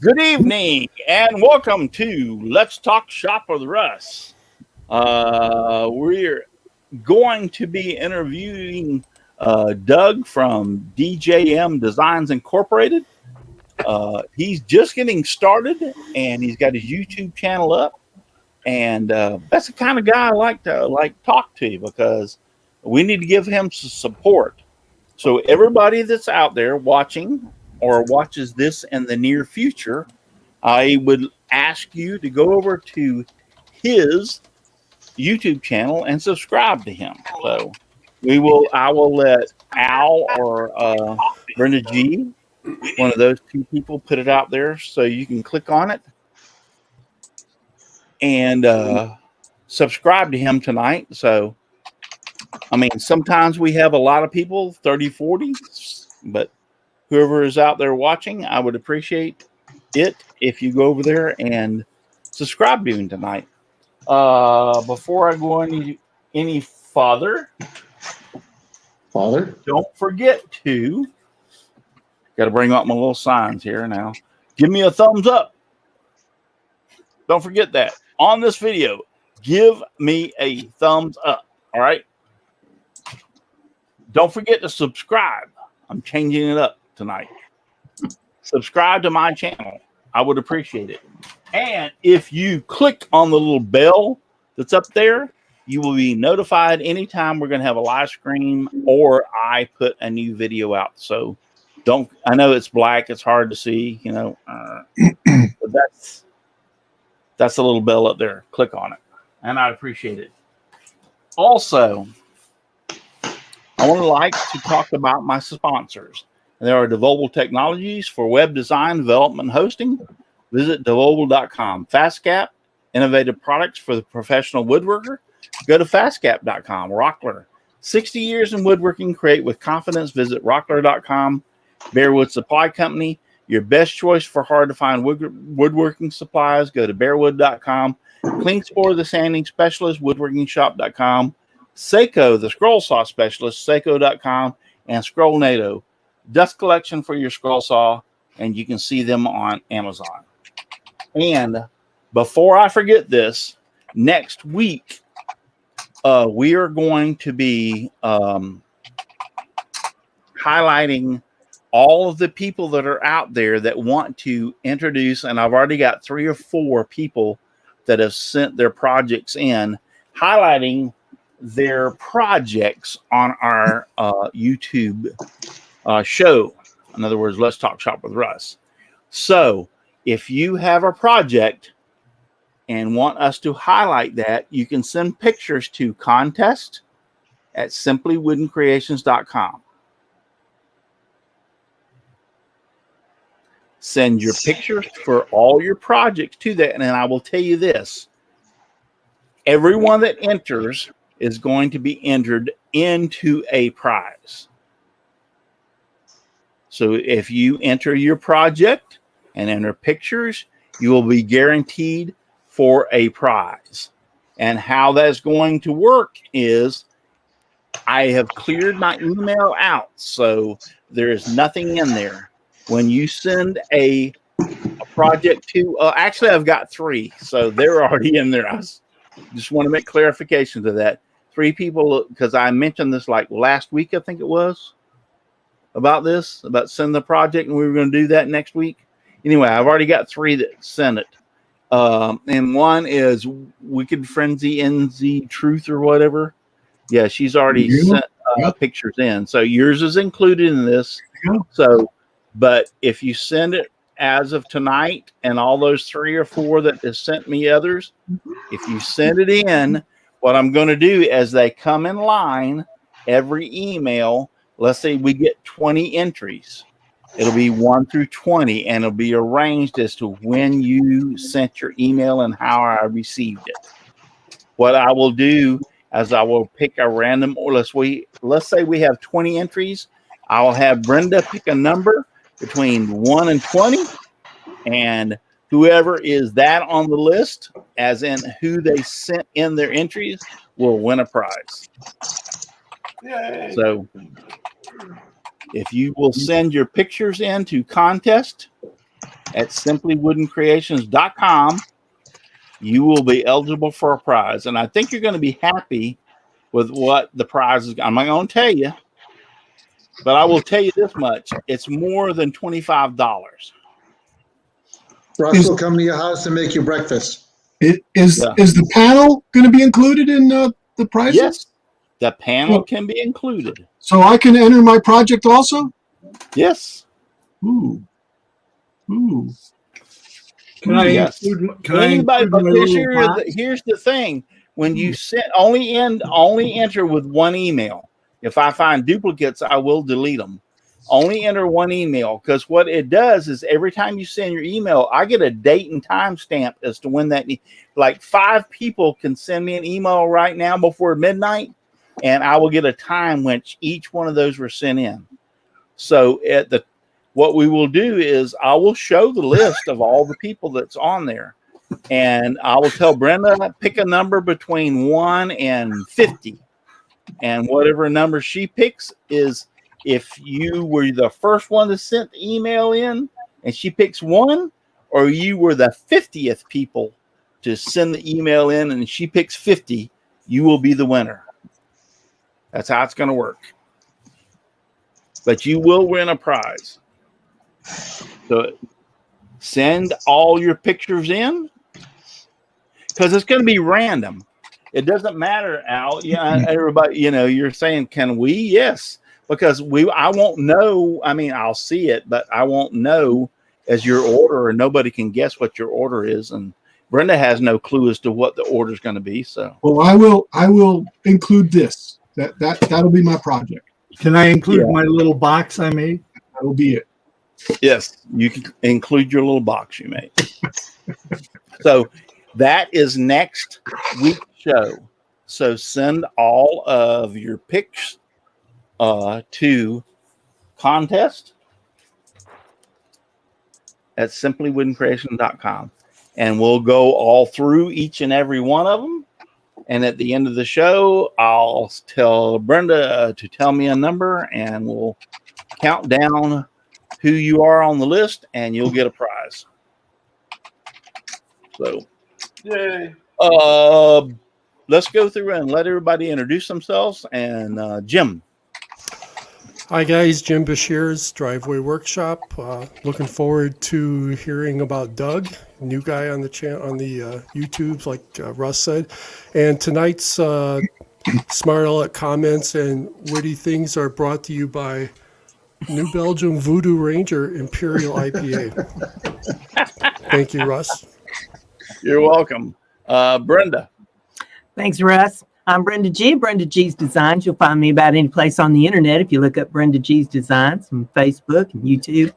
Good evening and welcome to Let's Talk Shop with Russ. We're going to be interviewing Doug from DJM Designs Incorporated. He's just getting started and he's got his YouTube channel up. And that's the kind of guy I like to talk to because we need to give him some support. So everybody that's out there watching or watches this in the near future, I would ask you to go over to his YouTube channel and subscribe to him. So I will let Al or Brenda G, one of those two people, put it out there so you can click on it and subscribe to him tonight. So, I mean, sometimes we have a lot of people, 30, 40, but whoever is out there watching, I would appreciate it if you go over there and subscribe to him tonight. Before I go any farther, don't forget to, got to bring up my little signs here now. Give me a thumbs up. Don't forget that on this video. Give me a thumbs up. All right. Don't forget to subscribe. I'm changing it up tonight. Subscribe to my channel. I would appreciate it. And if you click on the little bell that's up there, you will be notified anytime we're going to have a live stream or I put a new video out. So I know it's black. It's hard to see, but that's a little bell up there. Click on it. And I'd appreciate it. Also, I would to talk about my sponsors. There are Devobel Technologies for web design, development, and hosting. Visit devobel.com. FastCap, innovative products for the professional woodworker. Go to fastcap.com. Rockler, 60 years in woodworking. Create with confidence. Visit rockler.com. Bearwood Supply Company, your best choice for hard-to-find woodworking supplies. Go to bearwood.com. Clean Spore, the sanding specialist, woodworkingshop.com. Seiko, the scroll saw specialist, seiko.com. And Scrollnado, dust collection for your scroll saw, and you can see them on Amazon. And before I forget this, next week we are going to be highlighting all of the people that are out there that want to introduce, and I've already got 3 or 4 people that have sent their projects in, highlighting their projects on our YouTube show. In other words, Let's Talk Shop with Russ. So if you have a project and want us to highlight that, you can send pictures to contest@simplywoodencreations.com. Send your pictures for all your projects to that. And then I will tell you this. Everyone that enters is going to be entered into a prize. So if you enter your project and enter pictures, you will be guaranteed for a prize. And how that's going to work is I have cleared my email out, so there is nothing in there. When you send a project to, actually I've got 3, so they're already in there. I just want to make clarification to that. 3 people, because I mentioned this like last week, I think it was, about sending the project, and we were going to do that next week. Anyway, I've already got 3 that sent it. And one is Wicked Frenzy NZ Truth or whatever. Yeah, she's already sent pictures in. So yours is included in this. So, but if you send it as of tonight and all those 3 or 4 that have sent me others, if you send it in, what I'm going to do as they come in line, every email, let's say we get 20 entries. It'll be 1 through 20, and it'll be arranged as to when you sent your email and how I received it. What I will do is I will pick a random, or let's say we have 20 entries. I will have Brenda pick a number between 1 and 20, and whoever is that on the list, as in who they sent in their entries, will win a prize. Yay. So if you will send your pictures in to contest at simplywoodencreations.com, you will be eligible for a prize. And I think you're going to be happy with what the prize is. I'm not going to tell you, but I will tell you this much. It's more than $25. Russ will come to your house and make you breakfast. Is the panel going to be included in the prize? Yes, the panel can be included. So I can enter my project also? Yes. Ooh. Can I include my little box? Here's the thing. When you only enter with one email. If I find duplicates, I will delete them. Only enter one email, because what it does is every time you send your email, I get a date and time stamp as to when that. Like 5 people can send me an email right now before midnight, and I will get a time when each one of those were sent in. So what we will do is I will show the list of all the people that's on there, and I will tell Brenda, pick a number between 1 and 50, and whatever number she picks is. If you were the first one to send the email in and she picks 1, or you were the 50th people to send the email in and she picks 50, you will be the winner. That's how it's going to work. But you will win a prize. So send all your pictures in, because it's going to be random. It doesn't matter, Al. Yeah, everybody, you're saying, can we? Yes. Because I won't know. I mean, I'll see it, but I won't know as your order, and nobody can guess what your order is. And Brenda has no clue as to what the order is going to be. So, well, I will include this. That'll be my project. Can I include my little box I made? That'll be it. Yes, you can include your little box you made. So that is next week's show. So send all of your pics to contest at simplywoodencreation.com, and we'll go all through each and every one of them. And at the end of the show, I'll tell Brenda to tell me a number, and we'll count down who you are on the list, and you'll get a prize. So, yay! Let's go through and let everybody introduce themselves. And Jim. Hi guys, Jim Bashir's Driveway Workshop. Looking forward to hearing about Doug, new guy on the channel, on the YouTubes, like Russ said. And tonight's Smart Aleck comments and witty things are brought to you by New Belgium Voodoo Ranger Imperial IPA. Thank you, Russ. You're welcome. Brenda. Thanks, Russ. I'm Brenda G. Brenda G's Designs. You'll find me about any place on the internet if you look up Brenda G's Designs on Facebook and YouTube.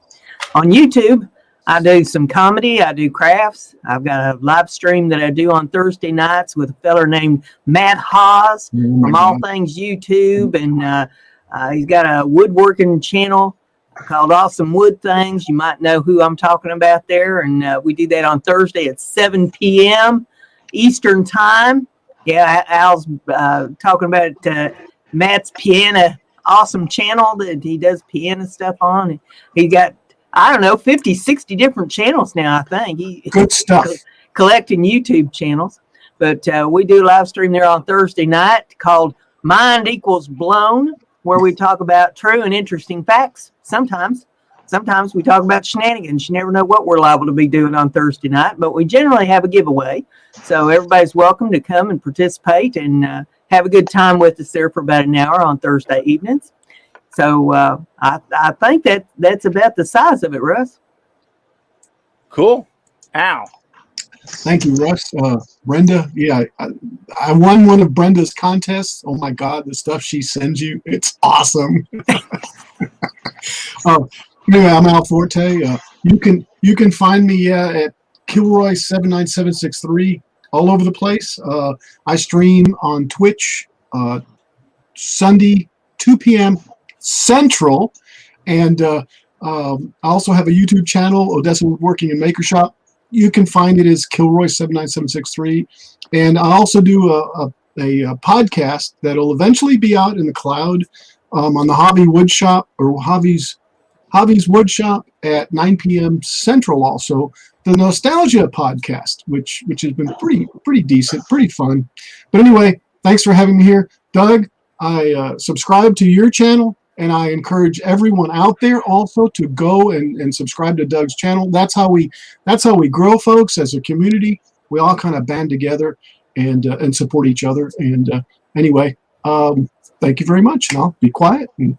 On YouTube, I do some comedy. I do crafts. I've got a live stream that I do on Thursday nights with a feller named Matt Haas from All Things YouTube. And he's got a woodworking channel called Awesome Wood Things. You might know who I'm talking about there. And we do that on Thursday at 7 p.m. Eastern Time. Yeah, Al's talking about Matt's piano awesome channel that he does piano stuff on. He got, 50, 60 different channels now, I think. Good stuff. Collecting YouTube channels. But we do a live stream there on Thursday night called Mind Equals Blown, where we talk about true and interesting facts. Sometimes we talk about shenanigans. You never know what we're liable to be doing on Thursday night, but we generally have a giveaway. So everybody's welcome to come and participate and have a good time with us there for about an hour on Thursday evenings. So I think that's about the size of it, Russ. Cool. Al. Thank you, Russ. Brenda, yeah, I won one of Brenda's contests. Oh my God, the stuff she sends you, it's awesome. Anyway, I'm Al Forte. You can find me at Kilroy79763 all over the place. I stream on Twitch Sunday 2 p.m. Central, and I also have a YouTube channel, Odessa Woodworking and Maker Shop. You can find it as Kilroy79763, and I also do a podcast that'll eventually be out in the cloud on the Hobby Wood Shop or Hobby Javi's Woodshop at 9 p.m. Central. Also, the Nostalgia podcast, which has been pretty decent, pretty fun. But anyway, thanks for having me here, Doug. I subscribe to your channel, and I encourage everyone out there also to go and subscribe to Doug's channel. That's how we grow, folks, as a community. We all kind of band together and support each other. And anyway, thank you very much. And I'll be quiet. And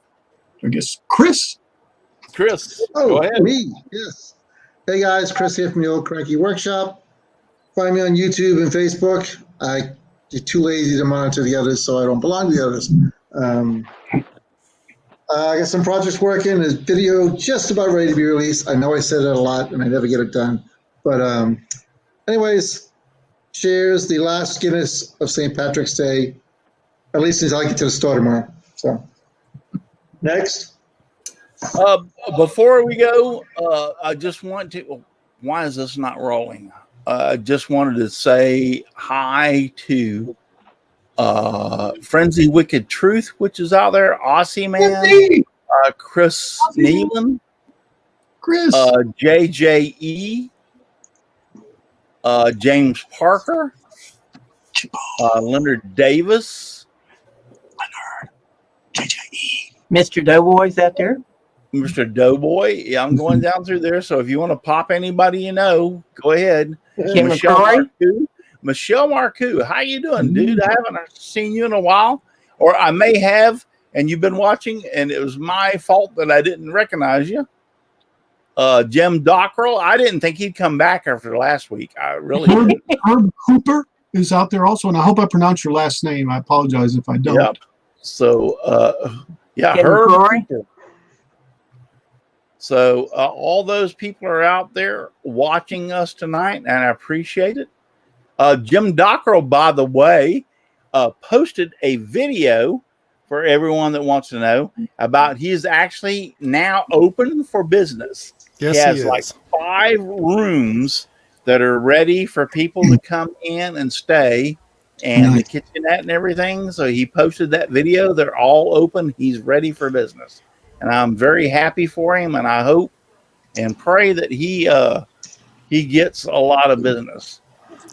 I guess Chris, go ahead. Me, yes. Hey guys, Chris here from the Old Cranky Workshop. Find me on YouTube and Facebook. I'm too lazy to monitor the others, so I don't belong to the others. I got some projects working. There's video just about ready to be released. I know I said it a lot and I never get it done. But anyways, cheers. The last Guinness of St. Patrick's Day, at least until I get to the store tomorrow. So, next. Before we go, I just want to, why is this not rolling? I just wanted to say hi to Frenzy Wicked Truth, which is out there, Aussie Man, Chris Neelan, JJE, James Parker, Leonard Davis, JJE, Mr. Doughboy's out there. Mr. Doughboy. Yeah, I'm going down through there. So if you want to pop anybody you know, go ahead. Kim McCoy. Michelle Marcoux, how you doing, dude? I haven't seen you in a while, or I may have, and you've been watching, and it was my fault that I didn't recognize you. Jim Dockrell, I didn't think he'd come back after last week. I really didn't. Herb Cooper is out there also, and I hope I pronounce your last name. I apologize if I don't. Yep. So, yeah, Kim Herb McCoy. Cooper. So all those people are out there watching us tonight, and I appreciate it. Jim Dockrell, by the way, posted a video for everyone that wants to know about he's actually now open for business. Yes, he has he is. like 5 rooms that are ready for people to come in and stay, and the kitchenette and everything. So he posted that video. They're all open. He's ready for business. And I'm very happy for him, and I hope and pray that he gets a lot of business.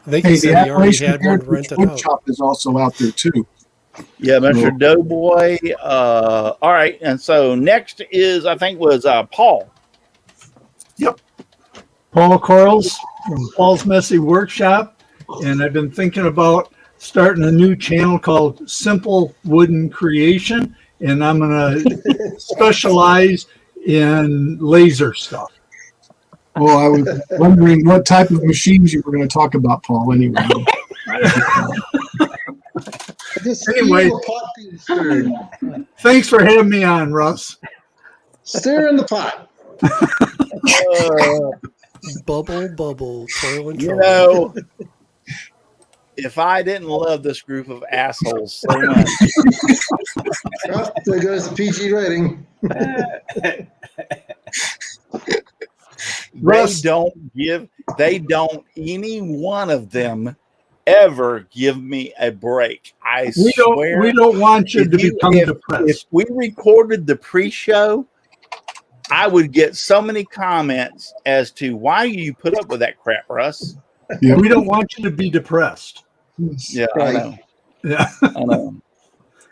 I think he said he already had one rented out. Shop is also out there too. Yeah, Mr. Doughboy. All right, and so next is, I think, was Paul. Yep. Paul Corals from Paul's Messy Workshop, and I've been thinking about starting a new channel called Simple Wooden Creation, and I'm going to specialize in laser stuff. Well, I was wondering what type of machines you were going to talk about, Paul, anyway. Anyway, Pot being stirred. Thanks for having me on, Russ. Stir in the pot. Bubble, toil and You trouble. know, if I didn't love this group of assholes so much, Oh, there goes the PG rating. Russ. they don't, any one of them ever give me a break. I swear. We don't want you to become depressed. If we recorded the pre-show, I would get so many comments as to why you put up with that crap, Russ. Yeah. We don't want you to be depressed. Yeah, Right. I know. Yeah. I know.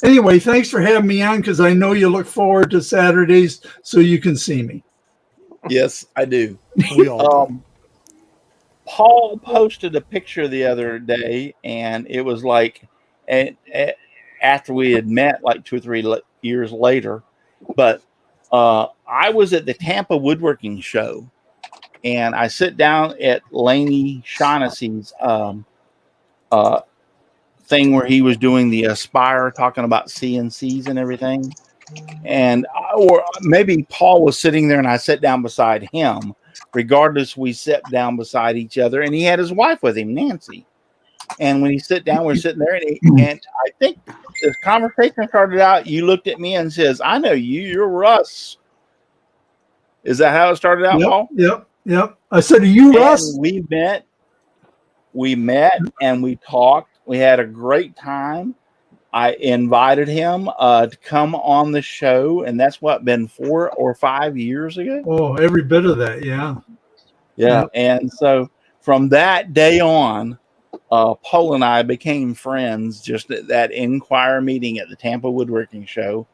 Anyway, thanks for having me on, because I know you look forward to Saturdays so you can see me. Yes, I do. We all do. Paul posted a picture the other day, and it was like after we had met like 2 or 3 years later. But I was at the Tampa Woodworking Show, and I sit down at Laney Shaughnessy's thing where he was doing the Aspire, talking about CNCs and everything. And or maybe Paul was sitting there and I sat down beside him. Regardless, we sat down beside each other, and he had his wife with him, Nancy. And when he sit down, we're sitting there, and I think this conversation started out. You looked at me and says, "I know you. You're Russ." Is that how it started out, Paul? Yep. I said, "Are you Russ?" We met, and we talked. We had a great time. I invited him to come on the show, and that's been 4 or 5 years ago. Oh, every bit of that. Yeah. Yeah. Yep. And so from that day on, Paul and I became friends just at that Inquire meeting at the Tampa Woodworking Show.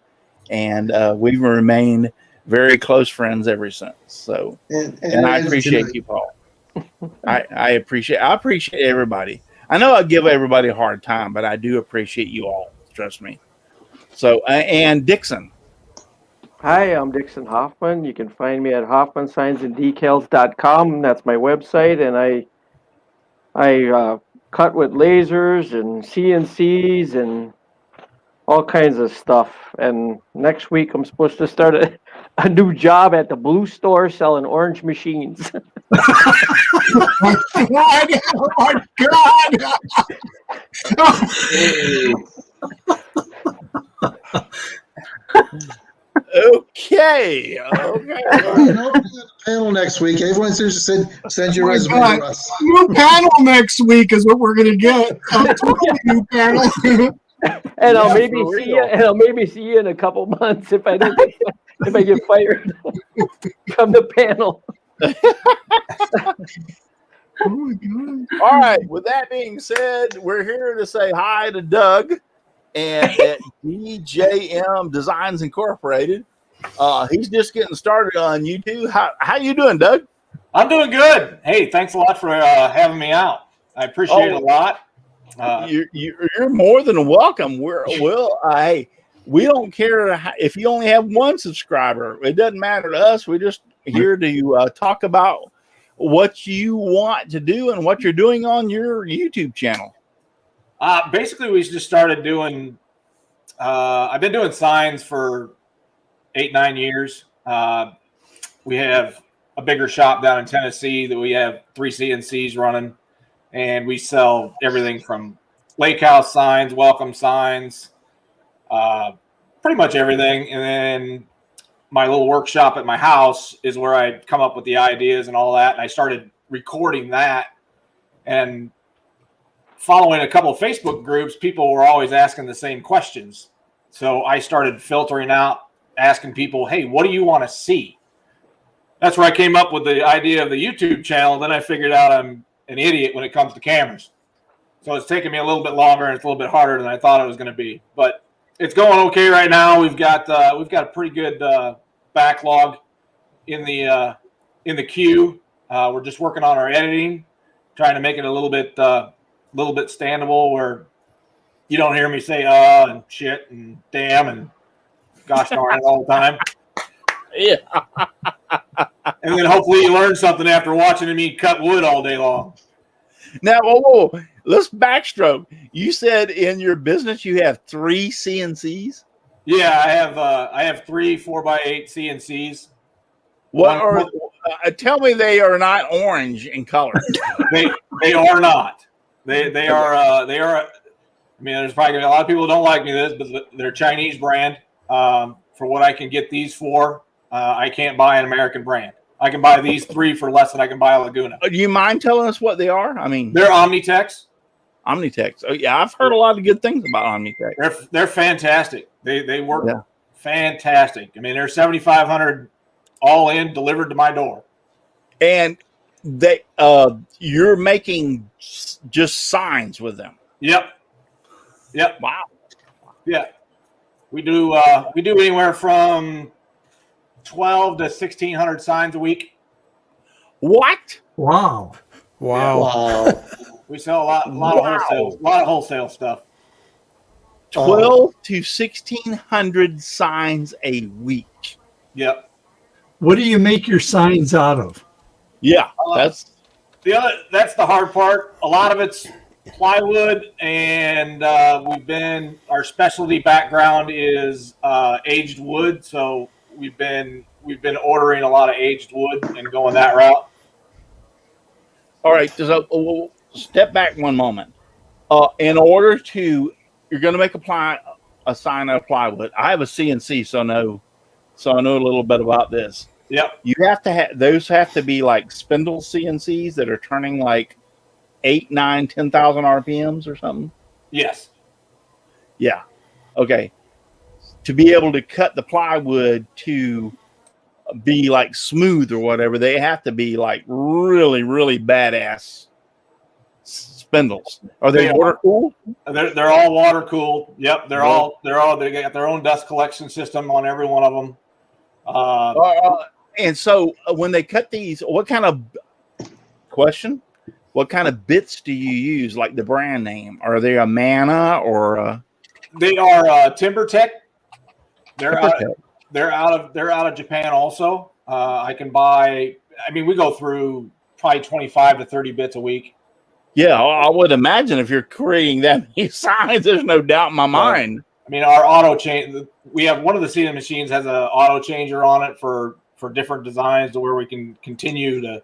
And we've remained very close friends ever since. So, and I appreciate you, Paul. I appreciate everybody. I know I give everybody a hard time, but I do appreciate you all. Trust me. So, and Dixon. Hi, I'm Dixon Hoffman. You can find me at hoffmansignsandDecals.com. That's my website, and I cut with lasers and CNCs and all kinds of stuff. And next week I'm supposed to start a new job at the Blue Store selling orange machines. Oh my God! Okay. Panel next week. Everyone send your Oh my resume God. to Russ. New panel next week is what we're gonna get. A totally new panel. And I'll Yeah, maybe for see real. you. And I'll maybe see you in a couple months if I don't. If I get fired from the panel. Oh my God! All right. With that being said, we're here to say hi to Doug and at DJM Designs Incorporated. He's just getting started on YouTube. How you doing, Doug? I'm doing good. Hey, thanks a lot for having me out. I appreciate it a lot. You're more than welcome. Hey, we don't care if you only have one subscriber. It doesn't matter to us. We're just here to talk about what you want to do and what you're doing on your YouTube channel. Basically, we just started doing. I've been doing signs for 8-9 years. We have a bigger shop down in Tennessee that we have 3 CNCs running, and we sell everything from lake house signs, welcome signs, pretty much everything. And then my little workshop at my house is where I come up with the ideas and all that. And I started recording that, and following a couple of Facebook groups, people were always asking the same questions. So I started filtering out, asking people, hey, what do you want to see? That's where I came up with the idea of the YouTube channel. Then I figured out I'm an idiot when it comes to cameras. So it's taken me a little bit longer, and it's a little bit harder than I thought it was going to be. But it's going okay right now. We've got a pretty good backlog in the queue. We're just working on our editing, trying to make it a little bit standable where you don't hear me say and shit and damn and gosh darn it all the time. Yeah. And then hopefully you learn something after watching me cut wood all day long. Now, let's backstroke. You said in your business you have 3 CNCs. Yeah, I have 3 4x8 CNCs. What are? Tell me they are not orange in color. They are not. They are. I mean, there's probably a lot of people who don't like me this, but they're Chinese brand. For what I can get these for, I can't buy an American brand. I can buy these 3 for less than I can buy a Laguna. Do you mind telling us what they are? I mean, They're Omnitex. Omnitex. Oh yeah, I've heard a lot of good things about Omnitex. They're fantastic. They work fantastic. I mean, they're 7,500 all in, delivered to my door. And they you're making just signs with them. Yep. Wow. Yeah. We do anywhere from 12 to 1,600 signs a week. What? Wow. Wow. We sell a lot of wholesale stuff. 12 to 1,600 signs a week. Yep. What do you make your signs out of? Yeah, that's the hard part. A lot of it's plywood, and our specialty background is aged wood, so we've been ordering a lot of aged wood and going that route. all right. So we'll step back one moment. In order to, you're going to make a sign out of plywood. I have a CNC, so I know a little bit about this. Yep. You have to have to be like spindle CNCs that are turning like 8, 9, 10,000 RPMs or something. Yes. Yeah. Okay. To be able to cut the plywood to be like smooth or whatever, they have to be like really, really badass spindles. Are they water cooled? They're all water cooled. Yep, they got their own dust collection system on every one of them. And so when they cut these, what kind of bits do you use? Like the brand name? Are they a Mana or? They are TimberTech. They're out of Japan also. I can buy. I mean, we go through probably 25 to 30 bits a week. Yeah, I would imagine if you're creating that many signs, there's no doubt in my mind. I mean, our auto change. We have one of the seating machines has an auto changer on it for different designs to where we can continue to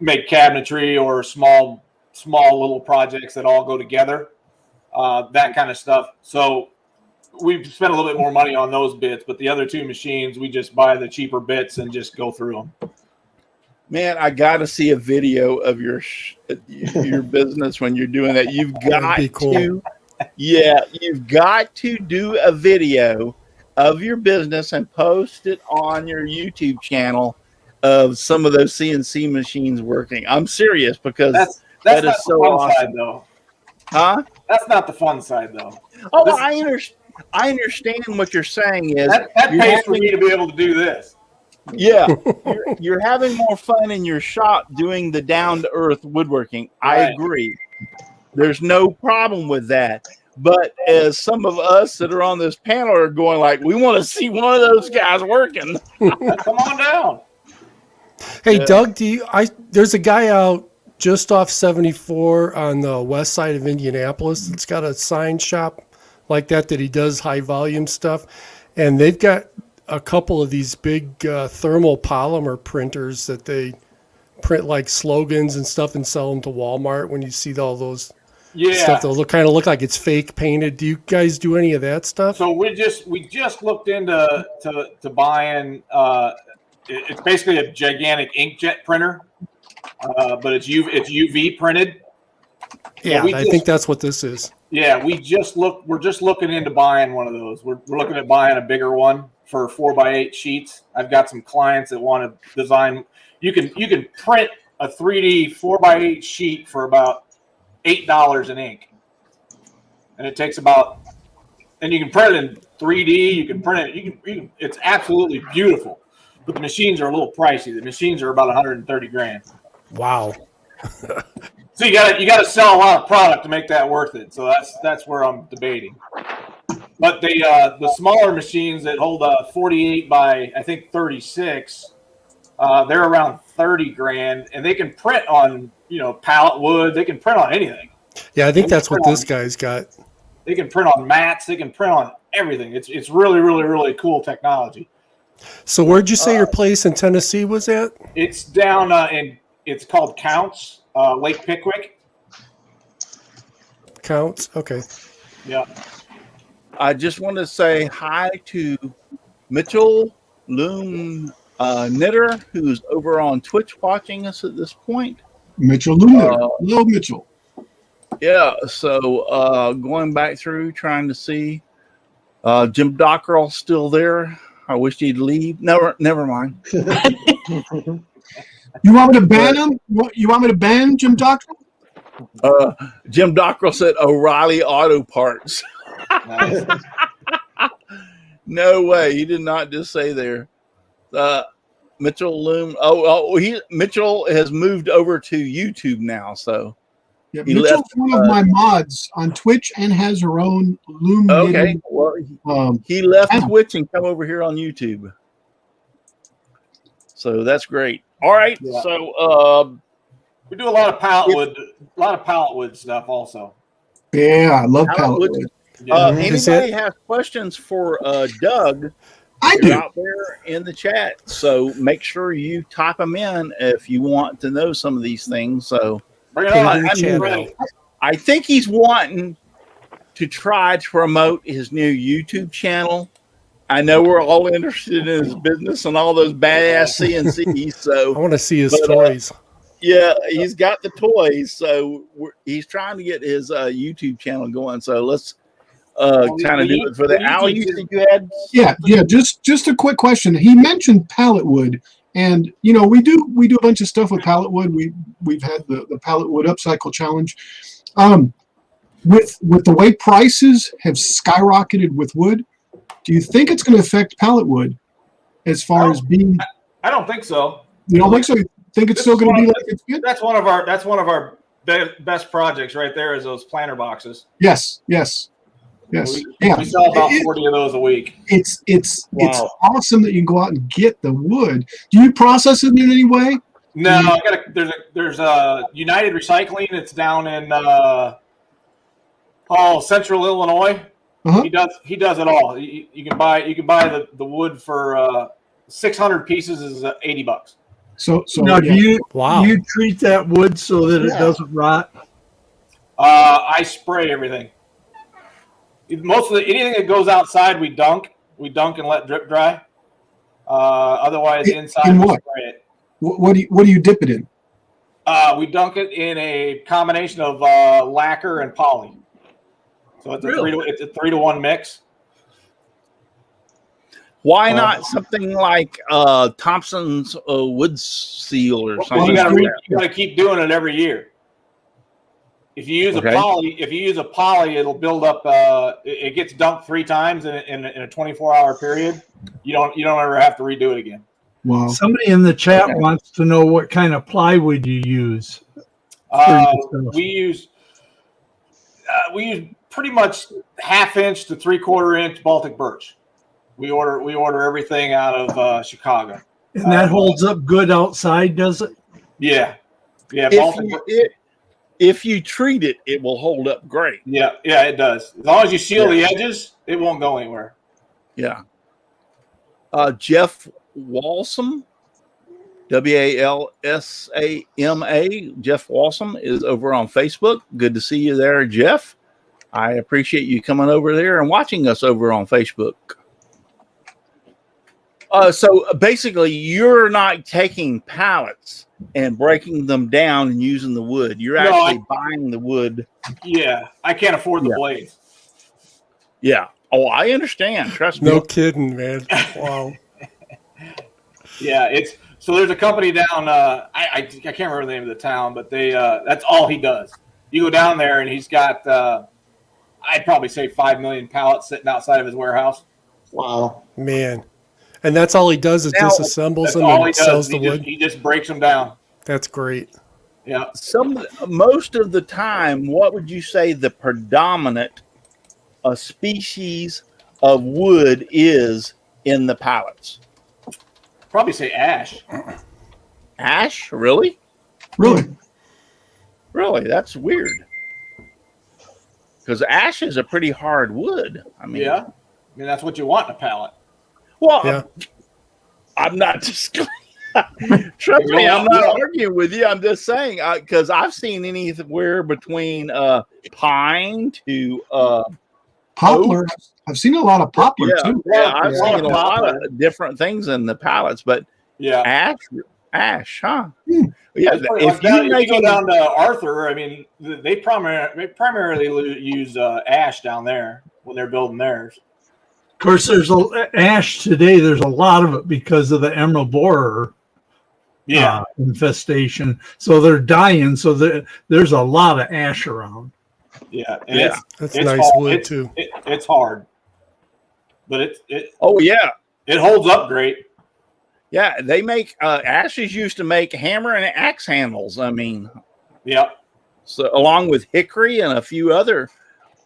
make cabinetry or small little projects that all go together. That kind of stuff. So we've spent a little bit more money on those bits, but the other two machines, we just buy the cheaper bits and just go through them. Man, I got to see a video of your business when you're doing that. You've got to, you've got to do a video of your business and post it on your YouTube channel of some of those CNC machines working. I'm serious because that is so awesome. Side, though. Huh? That's not the fun side, though. Oh, I understand what you're saying is that pays for me to be able to do this. Yeah, you're having more fun in your shop doing the down-to-earth woodworking. Right. I agree. There's no problem with that. But as some of us that are on this panel are going like, we want to see one of those guys working. Come on down. Hey, Doug, there's a guy out just off 74 on the west side of Indianapolis that's got a sign shop like that he does high volume stuff. And they've got a couple of these big thermal polymer printers that they print like slogans and stuff and sell them to Walmart. When you see all those stuff, they'll kind of look like it's fake painted. Do you guys do any of that stuff? So we just looked into buying. It's basically a gigantic inkjet printer, but it's UV printed. Yeah, I think that's what this is. Yeah, we're just looking into buying one of those. We're looking at buying a bigger one for 4x8 sheets. I've got some clients that want to design. You can print a 3D 4x8 sheet for about $8 in ink, and it takes about. And you can print it in 3D. You can print it. It's absolutely beautiful, but the machines are a little pricey. The machines are about $130,000. Wow. So you got to sell a lot of product to make that worth it. So that's where I'm debating. But the smaller machines that hold 48 by I think 36, they're around $30,000, and they can print on pallet wood. They can print on anything. Yeah, I think that's what this guy's got. They can print on mats. They can print on everything. It's really, really, really cool technology. So where'd you say your place in Tennessee was at? It's down it's called Counts, Lake Pickwick. Counts, okay. Yeah. I just want to say hi to Mitchell Loom Knitter, who's over on Twitch watching us at this point. Mitchell Loom Knitter. Hello, Mitchell. Yeah, so going back through, trying to see Jim Dockrell's still there. I wish he'd leave. Never mind. You want me to ban him? You want me to ban Jim Dockrell? Jim Dockrell said O'Reilly Auto Parts. Nice. No way. He did not just say there. Mitchell Loom. Mitchell has moved over to YouTube now. So yeah, Mitchell's one of my mods on Twitch and has her own Loom. Okay. Well, he left Twitch and come over here on YouTube. So that's great. All right. Yeah. So we do a lot of pallet wood stuff also. Yeah, I love pallet wood. Anybody has questions for Doug? I do. Out there in the chat. So make sure you type them in if you want to know some of these things. So bring it on. I think he's wanting to try to promote his new YouTube channel. I know we're all interested in his business and all those badass CNCs. So I want to see his toys. Yeah, he's got the toys, so he's trying to get his YouTube channel going. So let's kind of do it for the Al. You said you had Yeah. Just a quick question. He mentioned pallet wood, and we do a bunch of stuff with pallet wood. We've had the pallet wood upcycle challenge. With the way prices have skyrocketed with wood, do you think it's going to affect pallet wood as far as being? I don't think so. You don't think so? You think it's still going to be like it's good? That's one of our best projects right there. Is those planter boxes. Yes. We sell about 40 of those a week. It's awesome that you can go out and get the wood. Do you process it in any way? No, there's a United Recycling. It's down in Central Illinois. Uh-huh. He does it all. You can buy the wood for 600 pieces is $80. So Now, do you treat that wood so that it Yeah. doesn't rot? I spray everything. Most of anything that goes outside, we dunk and let drip dry. Otherwise, inside in we what? spray it. what do you dip it in? We dunk it in a combination of lacquer and poly. So it's a 3-to-1 mix. Why not something like Thompson's wood seal or Well, something? you got to keep doing it every year. If you use a poly, it'll build up. It gets dumped 3 times in a 24-hour period. You don't ever have to redo it again. Wow. Somebody in the chat wants to know what kind of plywood you use. We use pretty much 1/2 inch to 3/4 inch Baltic birch. We order everything out of Chicago. And that holds up good outside, does it? Yeah. Baltic If you treat it, it will hold up great. Yeah, it does. As long as you seal the edges, it won't go anywhere. Yeah. Jeff Walsam, WALSAMA, Jeff Walsam is over on Facebook. Good to see you there, Jeff. I appreciate you coming over there and watching us over on Facebook. So basically, you're not taking pallets and breaking them down and using the wood. You're actually buying the wood. Yeah, I can't afford the blades. Yeah. Oh, I understand. Trust me. No kidding, man. Wow. Yeah, so there's a company down. I can't remember the name of the town, but that's all he does. You go down there and he's got I'd probably say 5 million pallets sitting outside of his warehouse. Wow. Man. And that's all he does is disassembles them and sells the wood? He just breaks them down. That's great. Yeah. Most of the time, what would you say the predominant species of wood is in the pallets? Probably say ash. Ash? Really? Really? Really? That's weird. Because ash is a pretty hard wood. I mean, that's what you want in a pallet. Well, Yeah. I'm not just. Trust me, I'm not arguing with you. I'm just saying because I've seen anywhere between pine to Poplar. I've seen a lot of poplar too. Yeah, I've seen a lot of different things in the pallets, but ash, huh? Yeah, if you go down to Arthur, I mean, they primarily use ash down there when they're building theirs. Of course, there's ash today. There's a lot of it because of the emerald borer infestation. So they're dying. So there's a lot of ash around. Yeah, and That's it's nice hard. wood too. It's hard, but it holds up great. Yeah, they make ashes used to make hammer and axe handles. I mean, so along with hickory and a few other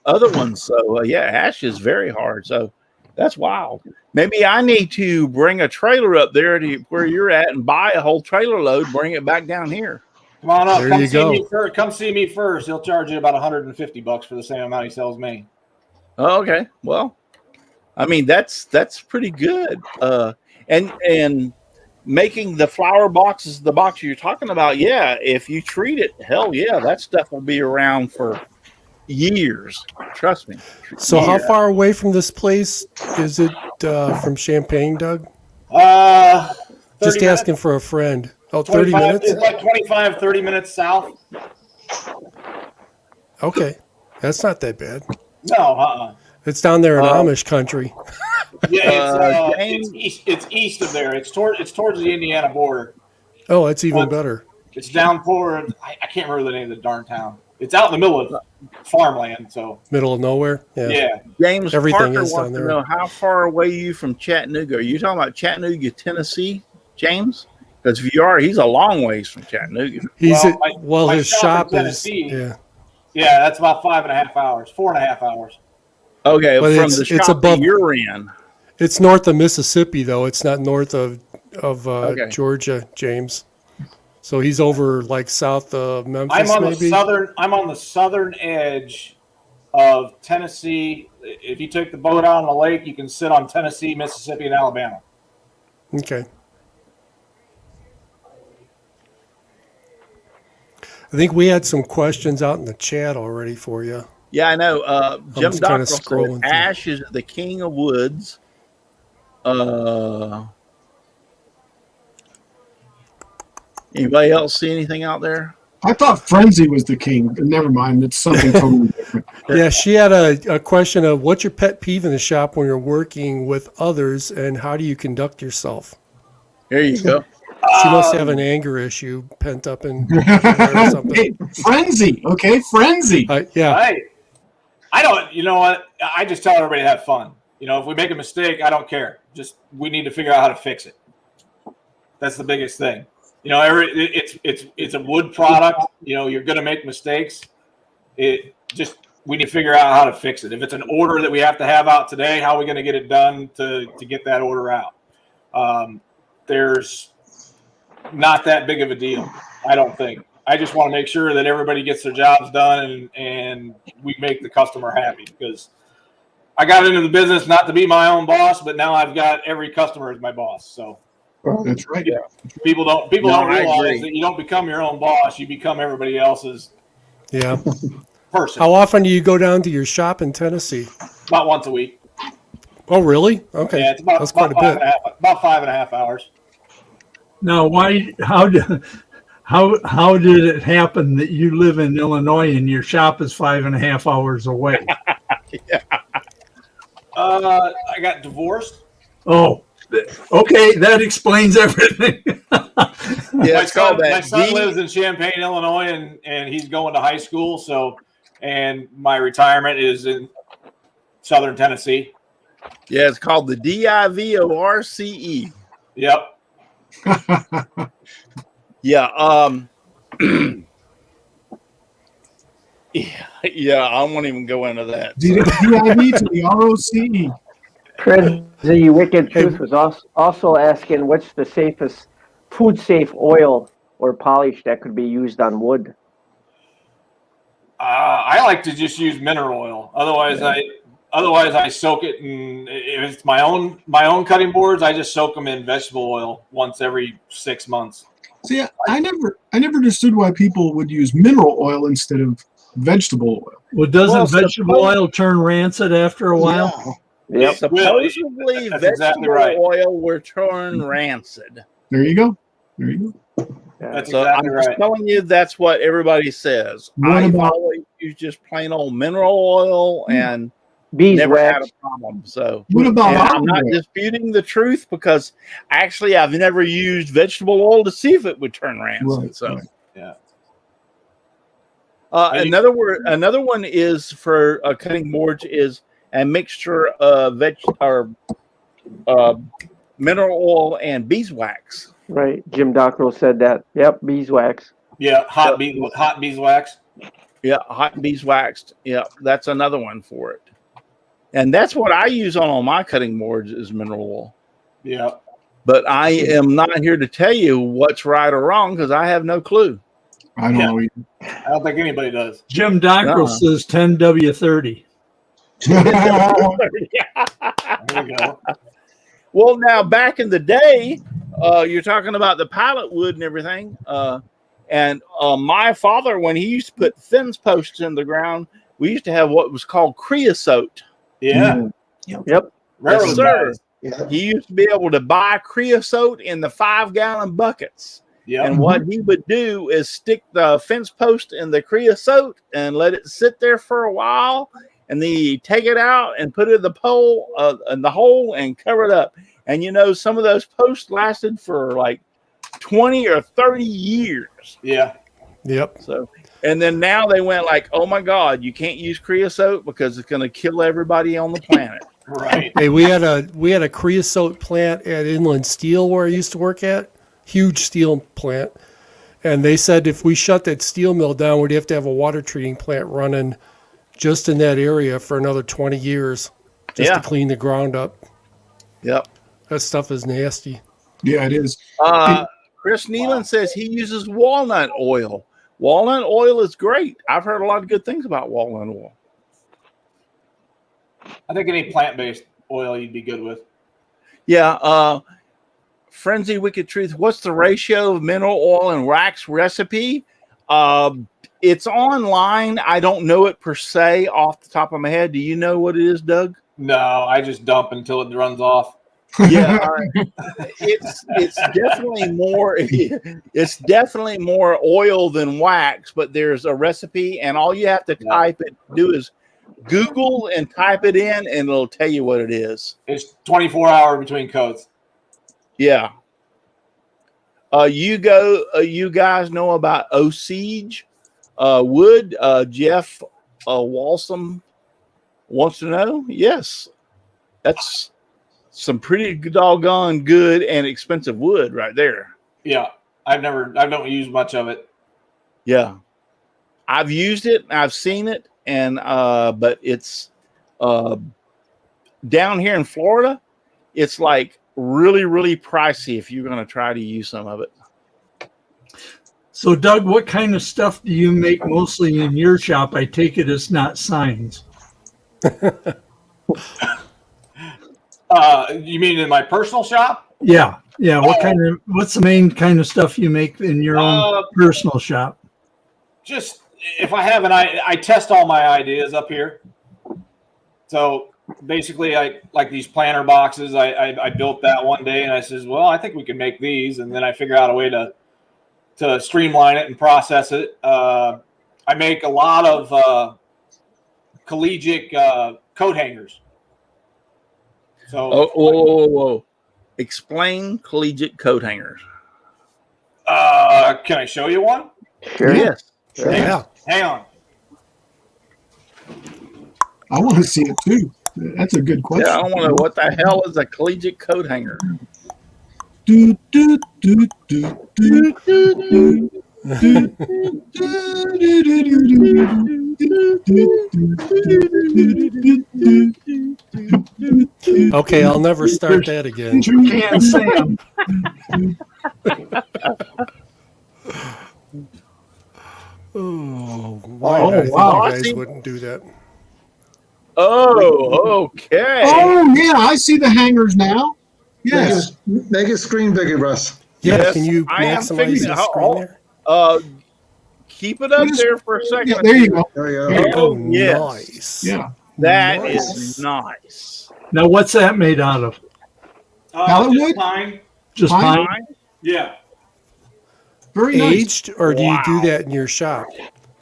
ones. So ash is very hard. So that's wild. Maybe I need to bring a trailer up there to where you're at and buy a whole trailer load, bring it back down here. Come on up. There you go. Come see me first. He'll charge you about $150 for the same amount he sells me. Oh, okay. Well, I mean that's pretty good. And making the flower boxes, the box you're talking about, if you treat it, hell yeah, that stuff will be around for years. Trust me. So how far away from this place is it from Champaign, Doug? Just asking for a friend. Oh, 30 minutes? It's like 25, 30 minutes south. Okay. That's not that bad. No, It's down there in Amish country. Yeah, James- it's east of there. It's towards the Indiana border. Oh, that's even What? better. It's down toward I can't remember the name of the darn town. It's out in the middle of farmland. So Middle of nowhere. yeah. James Everything Parker is down wants to there. know how far away are you from Chattanooga? Are you talking about Chattanooga, Tennessee, James? Because if you are, he's a long ways from Chattanooga. He's my his shop in shop is Tennessee. yeah. Yeah, that's about 5.5 hours, 4.5 hours. Okay, But from it's the shop above- that you're in. It's north of Mississippi though. It's not north of Okay. Georgia, James. So he's over like south of Memphis, I'm on maybe. the southern edge of Tennessee. If you take the boat out on the lake, you can sit on Tennessee, Mississippi, and Alabama. Okay. I think we had some questions out in the chat already for you. Yeah, I know. Jim just kinda Dockrell scrolling said through. Ash is the king of woods. Anybody else see anything out there? I thought Frenzy was the king, but never mind. It's something totally different. Yeah, she had a question of what's your pet peeve in the shop when you're working with others and how do you conduct yourself? There you go. She must have an anger issue pent up in there or something. Hey, Frenzy. Okay, Frenzy. Yeah. I don't. You know what? I just tell everybody to have fun. You know, if we make a mistake, I don't care. Just we need to figure out how to fix it. That's the biggest thing. You know, it's a wood product. You know, you're going to make mistakes. We need to figure out how to fix it. If it's an order that we have to have out today, how are we going to get it done to get that order out? There's not that big of a deal, I don't think. I just want to make sure that everybody gets their jobs done and we make the customer happy, because I got into the business not to be my own boss, but now I've got every customer as my boss. So That's right. Yeah. people don't I realize agree. that you don't become your own boss, you become everybody else's Yeah. person. How often do you go down to your shop in Tennessee? About once a week. Oh, really? Okay. Yeah, it's about, That's quite a bit. about 5.5 hours. Now, how did it happen that you live in Illinois and your shop is 5.5 hours away? I got divorced. Oh, okay, that explains everything. Yeah, it's called My that. son lives in Champaign, Illinois, and he's going to high school. So, and my retirement is in Southern Tennessee. Yeah, it's called the DIVORCE. Yep. Yeah. Yeah, I won't even go into that. DIV to the ROCE. Crazy Wicked Truth was also asking what's the safest food safe oil or polish that could be used on wood. I like to just use mineral oil. Otherwise, I soak it, and if it's my own cutting boards, I just soak them in vegetable oil once every 6 months. See, I never understood why people would use mineral oil instead of vegetable oil. Well, doesn't Well, vegetable suppose- oil turn rancid after a while? Yep. Supposedly, That's vegetable exactly right. oil will turn rancid. There you go. There you go. That's So exactly I'm just right. telling you, that's what everybody says. What I've about- always used just plain old mineral oil and never had a problem. So What about and I'm olive not oil? disputing the truth, because actually I've never used vegetable oil to see if it would turn rancid. Right, So right. Yeah. another one is for cutting boards is a mixture of mineral oil and beeswax. Right. Jim Dockrell said that. Yep. Beeswax. Yeah, hot beeswax. Yeah, hot beeswax. Yeah, that's another one for it. And that's what I use on all my cutting boards is mineral oil. Yeah. But I am not here to tell you what's right or wrong, because I have no clue. I don't Yeah. know. I don't think anybody does. Jim Dockrell says 10W30. There we go. Well, now back in the day, you're talking about the pallet wood and everything. And my father, when he used to put fence posts in the ground, we used to have what was called creosote. Yeah. Yep. Railroad Yes, sir. ties. Yeah. He used to be able to buy creosote in the 5-gallon buckets, Yeah. And what he would do is stick the fence post in the creosote and let it sit there for a while. And then you take it out and put it in the pole in the hole and cover it up. And you know, some of those posts lasted for like 20 or 30 years. Yeah. Yep. So, and then now they went like, oh my God, you can't use creosote because it's going to kill everybody on the planet. Right. Hey, we had a creosote plant at Inland Steel where I used to work at. Huge steel plant. And they said if we shut that steel mill down, we'd have to have a water treating plant running just in that area for another 20 years just to clean the ground up. Yep. That stuff is nasty. Yeah, it is. Chris Nealon says he uses walnut oil. Walnut oil is great. I've heard a lot of good things about walnut oil. I think any plant-based oil you'd be good with. Yeah. Frenzy Wicked Truth. What's the ratio of mineral oil and wax recipe? It's online. I don't know it per se off the top of my head. Do you know what it is, Doug? No, I just dump until it runs off. Yeah, it's definitely more oil than wax, but there's a recipe, and all you have to do is Google and type it in, and it'll tell you what it is. It's 24-hour between coats. Yeah. You guys know about Osage wood? Jeff Walsum wants to know. Yes, that's some pretty doggone good and expensive wood right there. Yeah, I don't use much of it. Yeah, I've used it, I've seen it, and but it's down here in Florida, it's like really, really pricey if you're going to try to use some of it. So, Doug, what kind of stuff do you make mostly in your shop? I take it it's not signs. You mean in my personal shop? Yeah. What's the main kind of stuff you make in your own personal shop? Just if I have I test all my ideas up here. So basically, I like these planter boxes. I built that one day, and I says, well, I think we can make these, and then I figure out a way to streamline it and process it. I make a lot of collegiate coat hangers. So, whoa. Explain collegiate coat hangers. Can I show you one? Sure. Yes. Sure. Yeah. Hang on. I want to see it too. That's a good question. Yeah, I want to know what the hell is a collegiate coat hanger. Do, do, do, do, do, do, do. Okay, I'll never start that again. Can't Sam. Oh, wow. I think wow. you guys wouldn't do that. Oh, okay. Oh, yeah, I see the hangers now. Yes. Make it screen bigger, Russ. Yeah, Yes, can you I am maximize figuring the out- screen there? Keep it up there for a second. Yeah, there you go. There you go. Oh, yes. Nice. Yeah. That Nice. is nice. Now, what's that made out of? Pallet Just wood? pine. Just Pine? pine? Yeah. Very nice. Aged, or do you do Wow. that in your shop?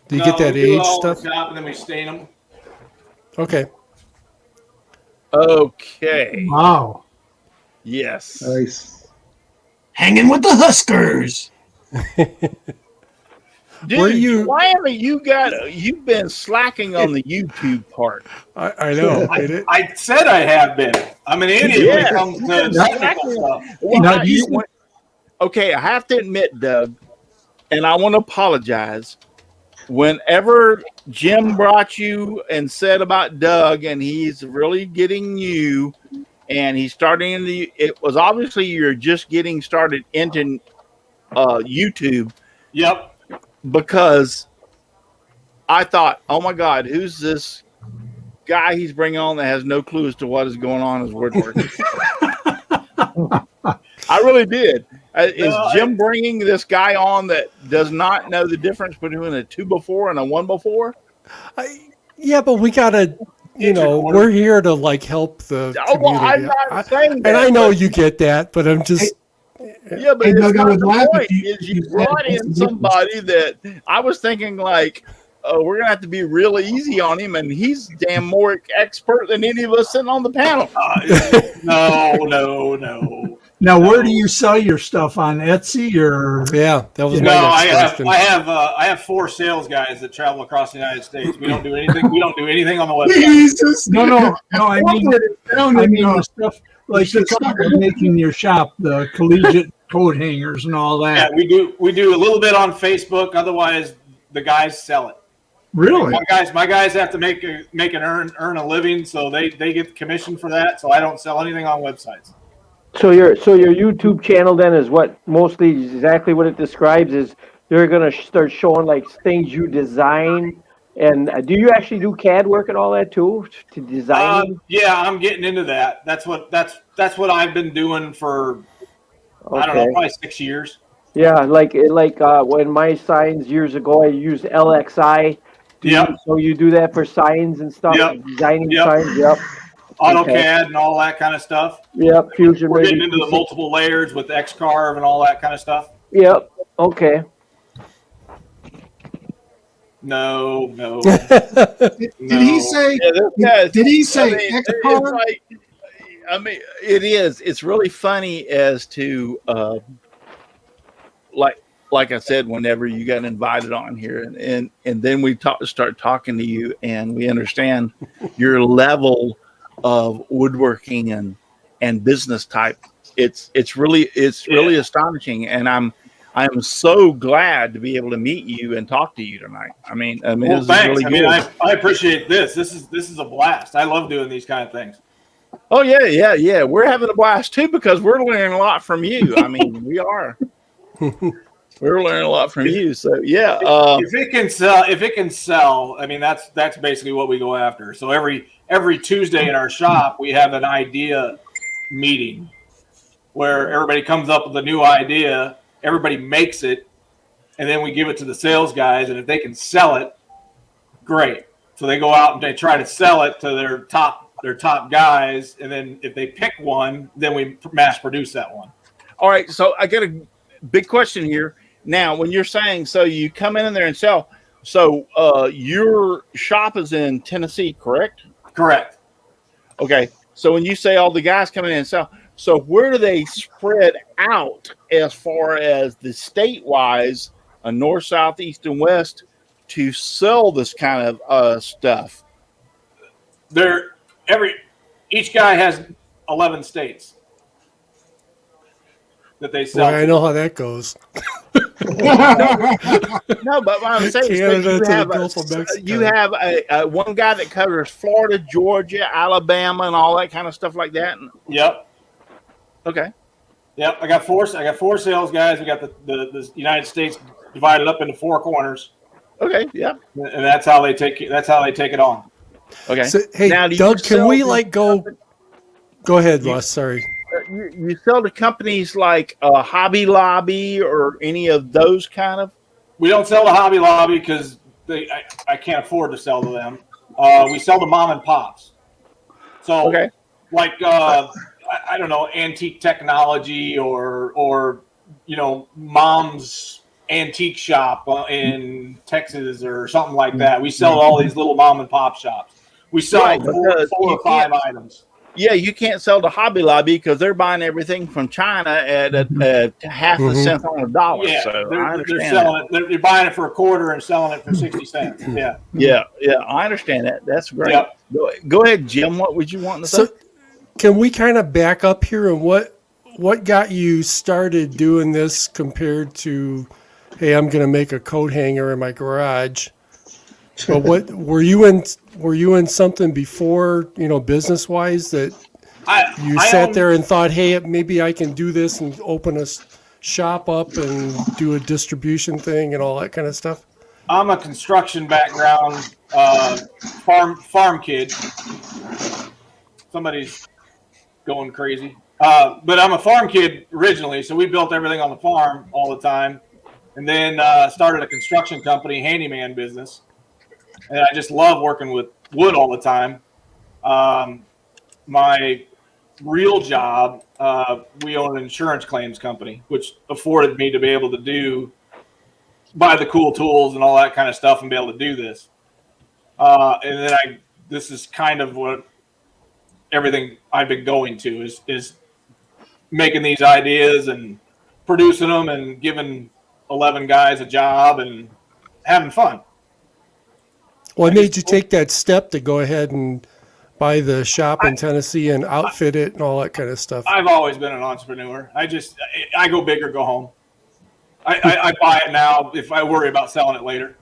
Do you No, get that we do it aged all in the stuff? shop, and then we stain them. Okay. Okay. Wow. Yes. Nice. Hanging with the Huskers. Dude, Where you- why haven't you've been slacking on the YouTube part? I know. I said I have been. I'm an idiot Yeah. when it comes to technical stuff. Well, Now, do you- okay, I have to admit, Doug, and I want to apologize. Whenever Jim brought you and said about Doug, and he's really getting you, and he's starting it was obviously you're just getting started into YouTube, Yep. because I thought, oh my God, who's this guy he's bringing on that has no clue as to what is going on as woodworking? I really did. Is Jim bringing this guy on that does not know the difference between a 2x4 and a 1x4? Yeah, but we gotta, we're here to like help the Oh, well, I'm community. not saying that. And I know you get that, but I'm just, Yeah, but Hey, it's Doug, I not would the laugh point. if you- Is you if you brought had in some somebody that I was thinking like, we're gonna have to be real easy on him, and he's damn more expert than any of us sitting on the panel. No. Now, where do you sell your stuff on Etsy or? Yeah, that was No, my next question. I have 4 sales guys that travel across the United States. We don't do anything. We don't do anything on the website. Jesus. No. I mean the the stuff like the stuff you're making in your shop, the collegiate coat hangers and all Yeah, that. we do a little bit on Facebook. Otherwise, the guys sell it. Really? My guys have to make and earn a living, so they get commission for that. So I don't sell anything on websites. So your YouTube channel then is what mostly exactly what it describes is you're gonna start showing like things you design, and do you actually do CAD work and all that too to design? Yeah, I'm getting into that. That's what I've been doing for I don't know, probably 6 years. Yeah, like when my signs years ago, I used LXI. So you do that for signs and stuff, designing signs. Yep. AutoCAD and all that kind of stuff. Yep. Fusion. We're getting into the multiple layers with Xcarve and all that kind of stuff. Yep. Okay. No. Did he say? Did he say Xcarve? It is. It's really funny as to like I said, whenever you got invited on here, and then we start talking to you, and we understand your level of woodworking and business type. It's really astonishing, and I'm so glad to be able to meet you and talk to you tonight. Well, this thanks. is really good. I appreciate this. This is a blast. I love doing these kind of things. Oh yeah. We're having a blast too because we're learning a lot from you. We are. We're learning a lot from you. So yeah. If it can sell, that's basically what we go after. So every Tuesday in our shop, we have an idea meeting where everybody comes up with a new idea, everybody makes it, and then we give it to the sales guys, and if they can sell it, great. So they go out and they try to sell it to their top guys, and then if they pick one, then we mass produce that one. All right, so I got a big question here. Now, when you're saying so you come in there and sell, so your shop is in Tennessee, correct? Correct. Okay, so when you say all the guys come in and sell, so where do they spread out as far as the state-wise, north, south, east, and west to sell this kind of stuff? Each guy has 11 states that they sell. Boy, I know how that goes. No, but what I'm saying is you have a one guy that covers Florida, Georgia, Alabama, and all that kind of stuff like that. Yep. Okay. Yep. I got four sales guys. We got the United States divided up into 4 corners. Okay. Yep. And that's how they take it on. Okay. So, hey, now, Doug, can we go ahead, Russ? Sorry. You sell to companies like Hobby Lobby or any of those kind of? We don't sell to Hobby Lobby because I can't afford to sell to them. We sell to mom and pops. So, like I don't know, Antique Technology or Mom's Antique Shop in Texas or something like that. We sell to all these little mom and pop shops. We sell 4 or 5 items. Yeah, you can't sell to Hobby Lobby because they're buying everything from China at half a cent on a dollar. Yeah, so they're selling it. They're buying it for $0.25 and selling it for 60 cents. Yeah. Yeah, I understand that. That's great. Yep. Go ahead, Jim. What would you want to say? Can we kind of back up here and what got you started doing this compared to, hey, I'm going to make a coat hanger in my garage? But what were you in something before, business wise that you sat there and thought, hey, maybe I can do this and open a shop up and do a distribution thing and all that kind of stuff? I'm a construction background, farm kid. Somebody's going crazy. But I'm a farm kid originally, so we built everything on the farm all the time. And then started a construction company, handyman business. And I just love working with wood all the time. My real job, we own an insurance claims company, which afforded me to be able to buy the cool tools and all that kind of stuff and be able to do this. And then this is kind of what everything I've been going to is making these ideas and producing them and giving 11 guys a job and having fun. What made you take that step to go ahead and buy the shop in Tennessee and outfit it and all that kind of stuff? I've always been an entrepreneur. I go big or go home. I buy it now if I worry about selling it later.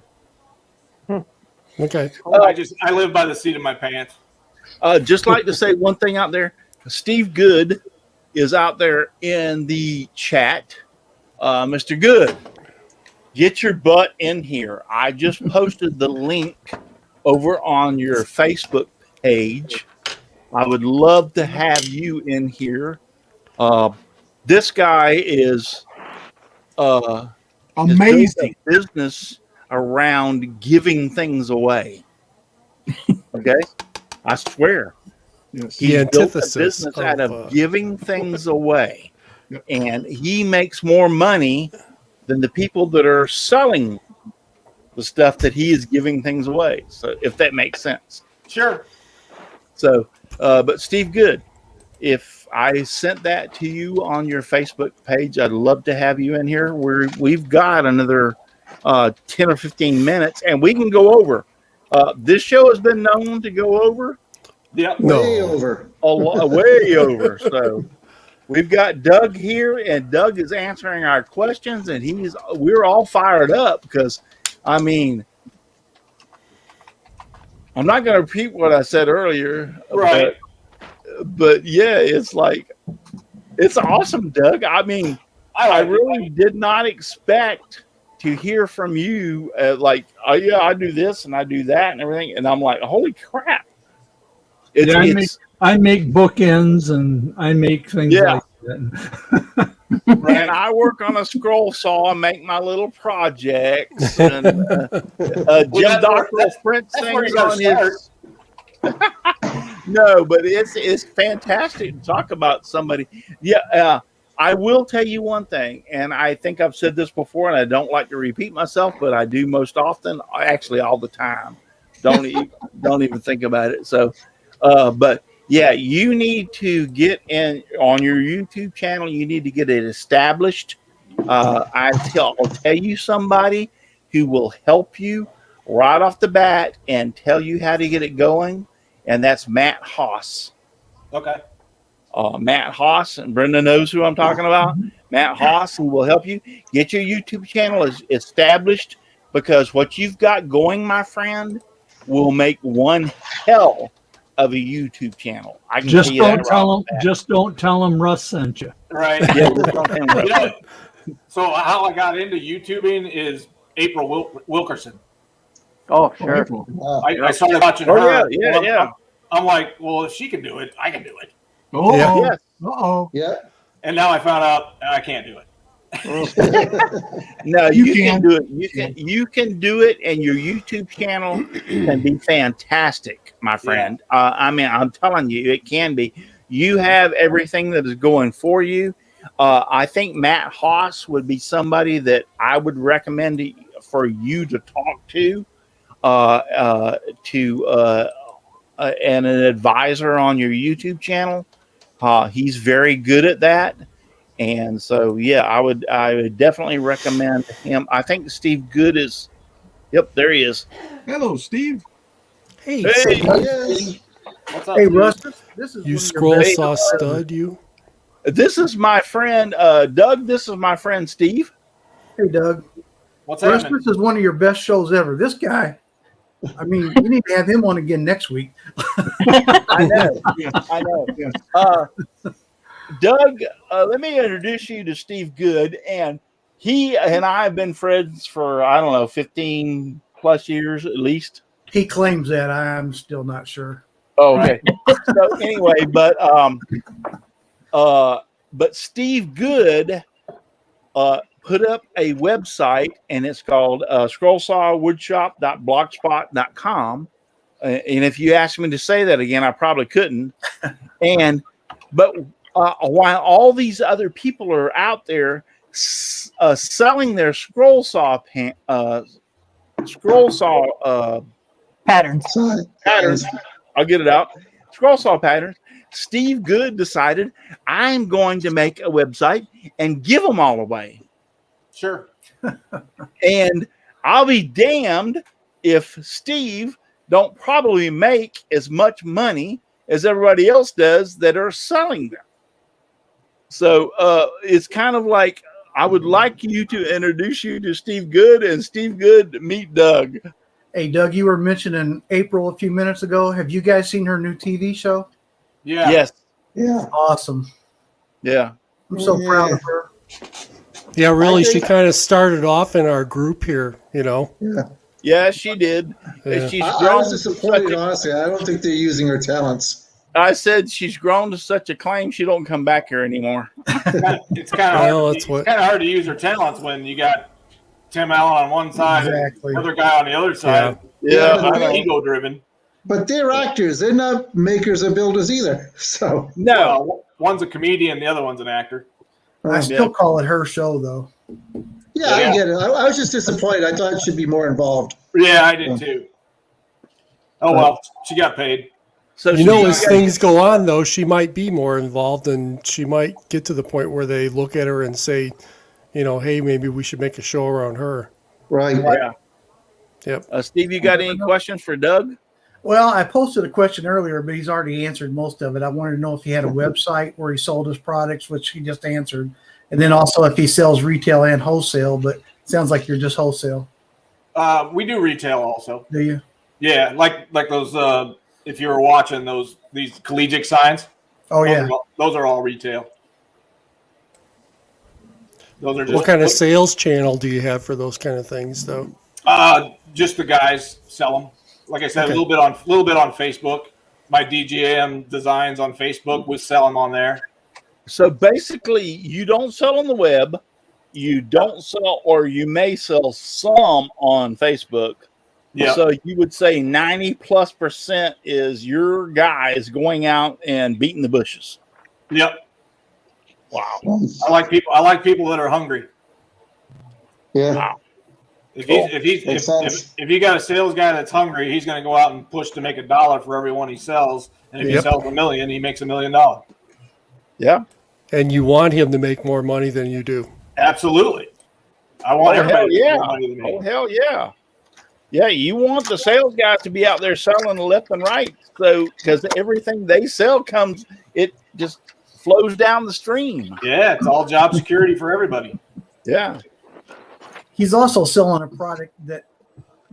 Okay. I live by the seat of my pants. Just like to say one thing out there. Steve Good is out there in the chat. Mr. Good, get your butt in here. I just posted the link over on your Facebook page. I would love to have you in here. This guy is Amazing. a business around giving things away. Okay, I swear. Yes. He's The built a antithesis business out of, of giving things away. Yep. And he makes more money than the people that are selling the stuff that he is giving things away. So if that makes sense. Sure. So, but Steve Good, if I sent that to you on your Facebook page, I'd love to have you in here. We've got another 10 or 15 minutes and we can go over. This show has been known to go over. Yep. No. Way over. Way over. So we've got Doug here, and Doug is answering our questions, and we're all fired up because, I mean, I'm not going to repeat what I said earlier, Right. But yeah, it's awesome, Doug. I mean, I really did not expect to hear from you oh yeah, I do this and I do that and everything, and I'm like, holy crap. I make bookends and I make things Yeah. like that. And I work on a scroll saw and make my little projects. And Jim Dockeral prints that's where things you gotta on his. No, but it's fantastic to talk about somebody. Yeah, I will tell you one thing, and I think I've said this before, and I don't like to repeat myself, but I do most often, actually all the time. Don't even think about it. So, but yeah, you need to get in on your YouTube channel. You need to get it established. I'll tell you somebody who will help you right off the bat and tell you how to get it going, and that's Matt Haas. Okay. Matt Haas, and Brenda knows who I'm talking about. Matt Haas, who will help you get your YouTube channel established, because what you've got going, my friend, will make one hell of a YouTube channel. I can Just tell you don't that tell right them. Just don't tell them Russ sent you. Right. Yeah, just don't tell him right. You know, so how I got into YouTubing is April Wilkerson. Oh, sure. Wow. I started watching Oh, her. yeah. I'm like, well, if she can do it, I can do it. Oh, Yeah. Yes. uh-oh. Yeah. And now I found out I can't do it. No, You you can can. do it. You can do it, and your YouTube channel can be fantastic, my friend. I mean, I'm telling you, it can be. You have everything that is going for you. I think Matt Haas would be somebody that I would recommend for you to talk to, and an advisor on your YouTube channel. He's very good at that. And so, yeah, I would definitely recommend him. I think Steve Good is, yep, there he is. Hello, Steve. Hey, Hey, Yes. What's up? Hey, dude? Russ, this is you one of your scroll best- saw stud, you? this is my friend Doug. This is my friend Steve. Hey, Doug. What's Russ, happening? this is one of your best shows ever. This guy, I mean, you need to have him on again next week. I know. Yeah. I know. Yeah. Doug, let me introduce you to Steve Good. And he and I have been friends for, I don't know, 15 plus years at least. He claims that. I'm still not sure. Oh, okay. So anyway, but Steve Good put up a website, and it's called scrollsawwoodshop.blogspot.com. And if you asked me to say that again, I probably couldn't. And But while all these other people are out there selling their scroll saw Patterns. patterns, I'll get it out. Scroll saw patterns. Steve Good decided, I'm going to make a website and give them all away. Sure. And I'll be damned if Steve don't probably make as much money as everybody else does that are selling them. So it's kind of like, I would like you to introduce you to Steve Good, and Steve Good meet Doug. Hey, Doug, you were mentioning April a few minutes ago. Have you guys seen her new TV show? Yeah. Yes. Yeah. Awesome. Yeah. I'm so proud of her. Yeah, really, she kind of started off in our group here, you know. Yeah. Yeah, she did. Yeah. She's I grown was to disappointed, such a- honestly. I don't think they're using her talents. I said she's grown to such a claim she don't come back here anymore. It's kind of Well, hard. that's It's what- kind of hard to use her talents when you got Tim Allen on one side, Exactly. and the other guy on the other side. Yeah, I know. Ego driven. But they're actors. They're not makers or builders either. So No, Well, one's a comedian, the other one's an actor. I still call it her show, though. yeah, I get it. I was just disappointed. I thought it should be more involved. Yeah, I did too. Oh well, she got paid. so You know, as Steve- things go on, though, she might be more involved, and she might get to the point where they look at her and say, you know, hey, maybe we should make a show around her. Right. Yeah. Yep. Steve, you got any questions for Doug? Well, I posted a question earlier, but he's already answered most of it. I wanted to know if he had a website where he sold his products, which he just answered. And then also if he sells retail and wholesale, but it sounds like you're just wholesale. We do retail also. Do you? Yeah, like those. If you were watching these collegiate signs, Oh, yeah. those are all retail. Those are just What kind of sales channel do you have for those kind of things, though? just the guys sell them. Like I said, Okay. a little bit on Facebook. My DJM designs on Facebook, we sell them on there. So basically, you don't sell on the web, you don't sell, or you may sell some on Facebook. Yeah. So you would say 90+% is your guys going out and beating the bushes. Yep. Wow. I like people that are hungry. Yeah. Wow. If Cool. Makes sense. if you got a sales guy that's hungry, he's going to go out and push to make $1 for every one he sells. And if he Yep. sells 1 million, he makes $1 million. Yeah. And you want him to make more money than you do. Absolutely. I want Oh, everybody hell to yeah. make more money than me. Oh, hell yeah. Yeah, you want the sales guys to be out there selling left and right. So, because everything they sell it just flows down the stream. Yeah, it's all job security for everybody. Yeah. He's also selling a product that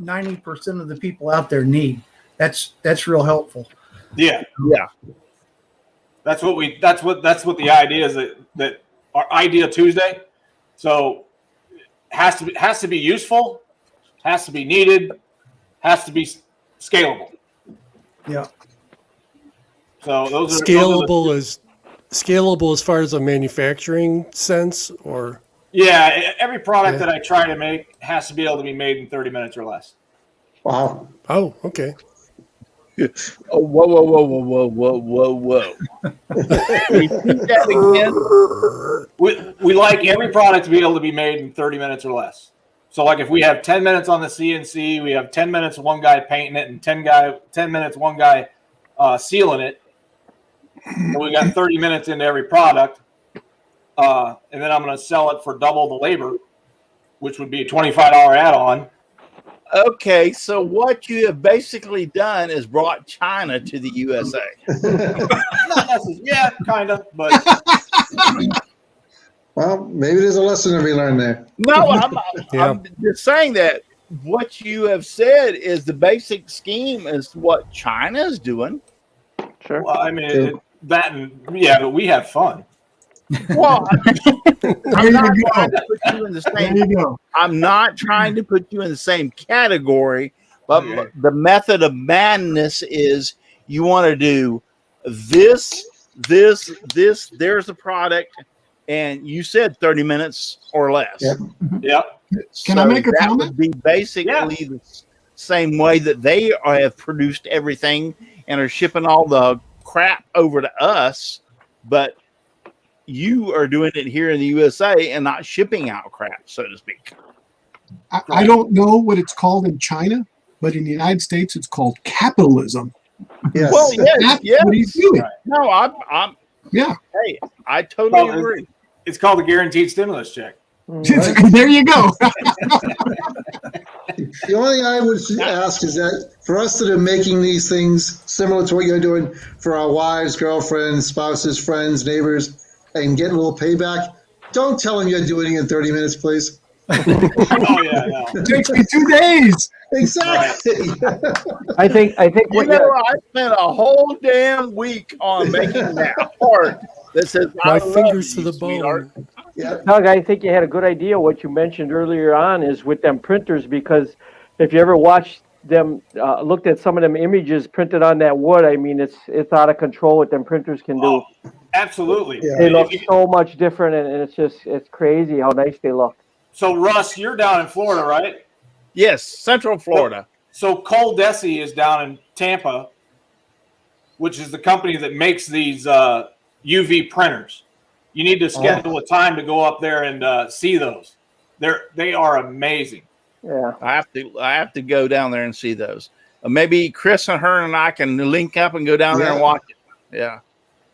90% of the people out there need. That's real helpful. Yeah. Yeah. That's what the idea is, that our idea Tuesday. So has to be useful, has to be needed, has to be scalable. Yeah. So those are Scalable as far as a manufacturing sense, or every product that I try to make has to be able to be made in 30 minutes or less. Wow. oh, okay. Oh, whoa. Repeat that again. We like every product to be able to be made in 30 minutes or less. So like if we have 10 minutes on the CNC, we have 10 minutes one guy painting it, and 10 minutes one guy sealing it. And we got 30 minutes into every product. And then I'm going to sell it for double the labor, which would be a $25 add-on. Okay, so what you have basically done is brought China to the USA. Not necessarily, yeah, kind of, but Well, maybe there's a lesson to be learned there. No, Yeah. I'm just saying that what you have said is the basic scheme is what China is doing. Sure. well, I mean, but we have fun. Well, There I'm you not go. trying to put you in the There same. you go. I'm not trying to put you in the same category, but Okay. the method of madness is you want to do this. There's the product, and you said 30 minutes or less. Yep. Yep. Can I make a that comment? would be basically the same way that they have produced everything and are shipping all the crap over to us. but you are doing it here in the USA and not shipping out crap, so to speak. I don't know what it's called in China, but in the United States, it's called capitalism. Yes. Well, That's what he's doing. No, I'm. Yeah. Hey, I totally Well, agree. It's called the guaranteed stimulus check. There you go. The only thing I would ask is that for us that are making these things similar to what you're doing for our wives, girlfriends, spouses, friends, neighbors, and getting a little payback, don't tell them you're doing it in 30 minutes, please. Oh yeah, no. It takes me 2 days. Exactly. I think You know, I spent a whole damn week on making that part that says My I love fingers to you, the sweetheart. bone. Yeah. Doug, I think you had a good idea. What you mentioned earlier on is with them printers, because if you ever watched them, looked at some of them images printed on that wood, I mean, it's out of control what them printers can do. Oh, absolutely. Yeah. They look so much different, and it's crazy how nice they look. So Russ, you're down in Florida, right? Yes, Central Florida. So Cole Desi is down in Tampa, which is the company that makes these UV printers. You need to schedule a time to go up there and see those. They are amazing. Yeah. I have to go down there and see those. Maybe Chris and her and I can link up and go down there and watch it. Yeah,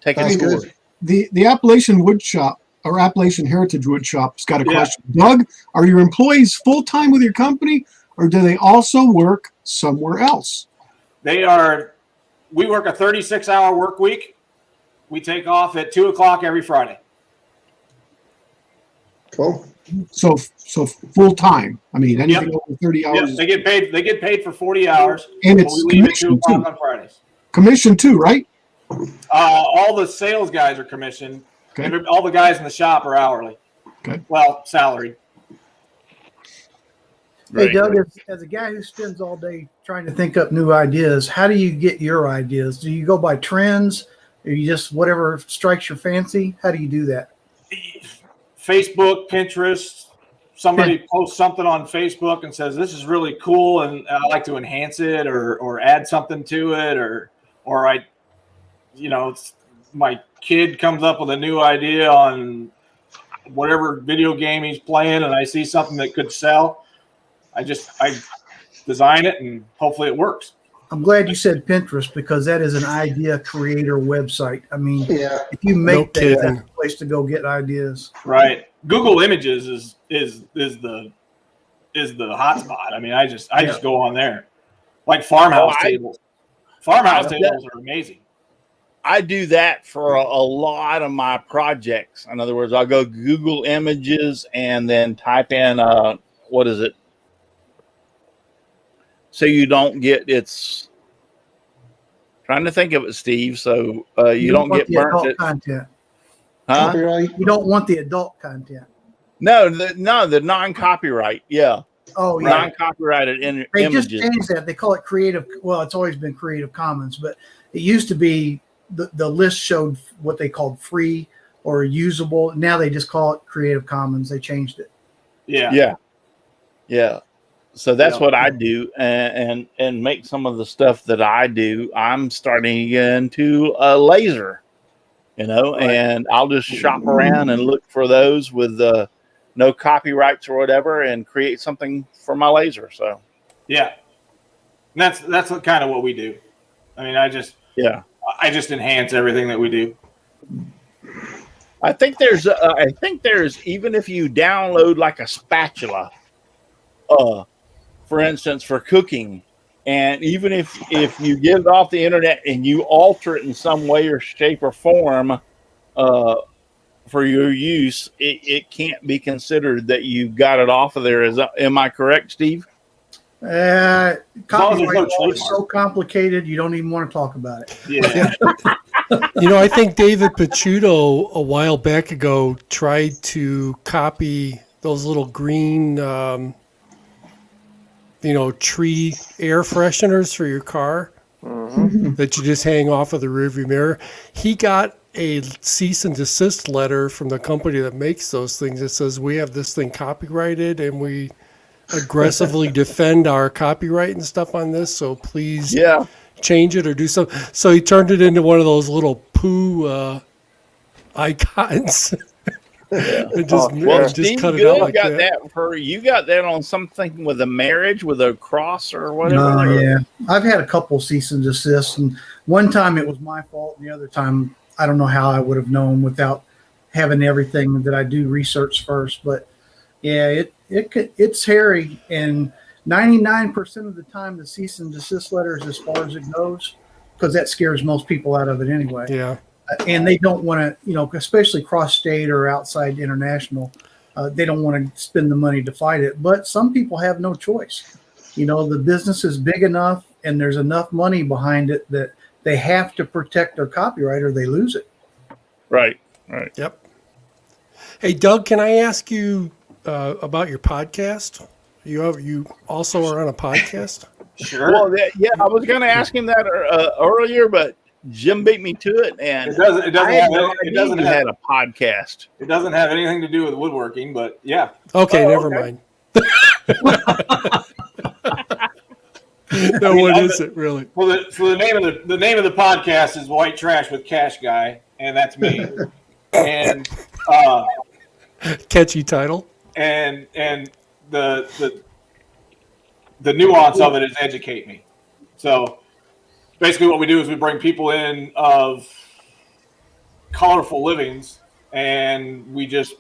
take a Sounds tour. good. The Appalachian Wood Shop or Appalachian Heritage Wood Shop's got a question. Doug, are your employees full-time with your company, or do they also work somewhere else? We work a 36-hour work week. We take off at 2:00 every Friday. Cool. So full-time. I mean, anything over 30 hours. Yes, they get paid for 40 hours. And but it's we leave at commission 2:00 too. on Fridays. Commission too, right? All the sales guys are commissioned. Okay. And all the guys in the shop are hourly. Okay. Well, salaried. Hey, Doug, as a guy who spends all day trying to think up new ideas, how do you get your ideas? Do you go by trends, or you just whatever strikes your fancy? How do you do that? Facebook, Pinterest. Somebody posts something on Facebook and says this is really cool, and I like to enhance it or add something to it, or my kid comes up with a new idea on whatever video game he's playing, and I see something that could sell. I design it, and hopefully it works. I'm glad you said Pinterest, because that is an idea creator website. I mean, Yeah. if you make that, kidding. that's a place to go get ideas. Right. Google Images is the hot spot. I mean, I just go on there. Like farmhouse tables. Farmhouse tables are amazing. I do that for a lot of my projects. In other words, I'll go Google Images and then type in what is it? So you don't get trying to think of it, Steve. So you don't get burnt. Adult content. Huh? Copyright. You don't want the adult content. No, the non-copyright. Yeah. Oh, yeah. Non-copyrighted They images. just changed that. They call it Creative. Well, it's always been Creative Commons, but it used to be the list showed what they called free or usable. Now they just call it Creative Commons. They changed it. Yeah. Yeah. So that's what I do, and make some of the stuff that I do. I'm starting to get into a laser, and I'll just shop around and look for those with no copyrights or whatever, and create something for my laser. So yeah, and that's kind of what we do. I mean, I just enhance everything that we do. I think there's even if you download like a spatula, for instance, for cooking, and even if you get it off the internet and you alter it in some way or shape or form for your use, it can't be considered that you got it off of there. Am I correct, Steve? Copyright law is so complicated, you don't even want to talk about it. Yeah. I think David Picciuto a while back ago tried to copy those little green, tree air fresheners for your car that you just hang off of the rearview mirror. He got a cease and desist letter from the company that makes those things that says we have this thing copyrighted and we aggressively defend our copyright and stuff on this. So please change it or do something. So he turned it into one of those little poo icons. It Oh, Well, just Steve cut it Good out like got that. that for you. Got that on something with a marriage with a cross or whatever. Oh, yeah. I've had a couple cease and desists, and one time it was my fault, and the other time I don't know how I would have known without having everything that I do research first. But yeah, it's hairy, and 99% of the time the cease and desist letters, as far as it goes, because that scares most people out of it anyway. Yeah. And they don't want to, especially cross-state or outside international, they don't want to spend the money to fight it. But some people have no choice. The business is big enough and there's enough money behind it that they have to protect their copyright or they lose it. Right. Right. Yep. Hey, Doug, can I ask you about your podcast? You also are on a podcast? Sure. Well, yeah, I was going to ask him that earlier, but Jim beat me to it, and It doesn't. It doesn't I had have. no It idea doesn't you have. had a podcast. It doesn't have anything to do with woodworking, but yeah. Okay, Oh, never okay. mind. No, what is it really? Well, the name of the name of the podcast is White Trash with Cash Guy, and that's me. And Catchy title. and the nuance of it is educate me. So basically, what we do is we bring people in of colorful livings, and we just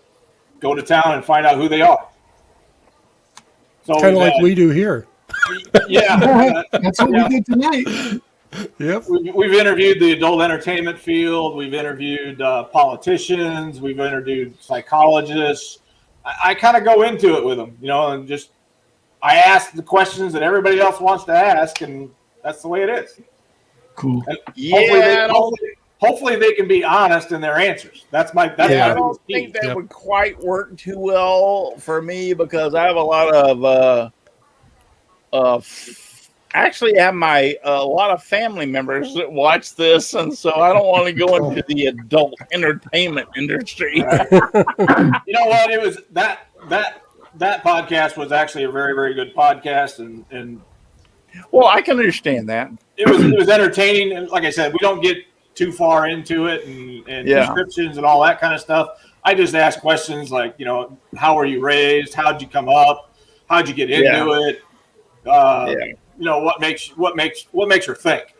go to town and find out who they are. So Kind of we've like had- we do here. yeah. That's what we did tonight. Yep. We've interviewed the adult entertainment field. We've interviewed politicians. We've interviewed psychologists. I kind of go into it with them, and just I ask the questions that everybody else wants to ask, and that's the way it is. Cool. And Yeah, hopefully they can be honest in their answers. That's I my don't key. think that Yep. would quite work too well for me because I have a lot of actually have a lot of family members that watch this, and so I don't want to go into the adult entertainment industry. You know what? It was that podcast was actually a very, very good podcast, and Well, I can understand that. it was entertaining. And like I said, we don't get too far into it and Yeah. descriptions and all that kind of stuff. I just ask questions like, how were you raised? How'd you come up? How'd you get into it? What makes her think?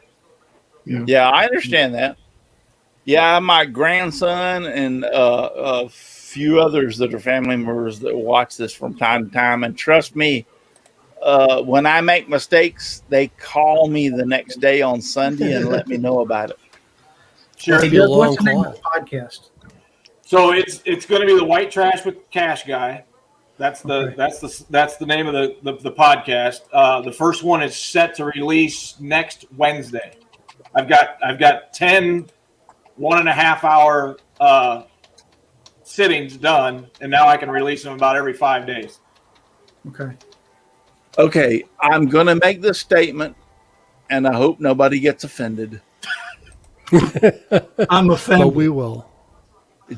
Yeah, I understand that. Yeah, my grandson and a few others that are family members that watch this from time to time, and trust me, when I make mistakes, they call me the next day on Sunday and let me know about it. Sure. Must be a long What's the name call. of the podcast? So it's going to be the White Trash with Cash Guy. That's the name of the podcast. The first one is set to release next Wednesday. I've got 10 1.5 hour sittings done, and now I can release them about every 5 days. Okay. Okay, I'm going to make this statement, and I hope nobody gets offended. I'm But offended. we will.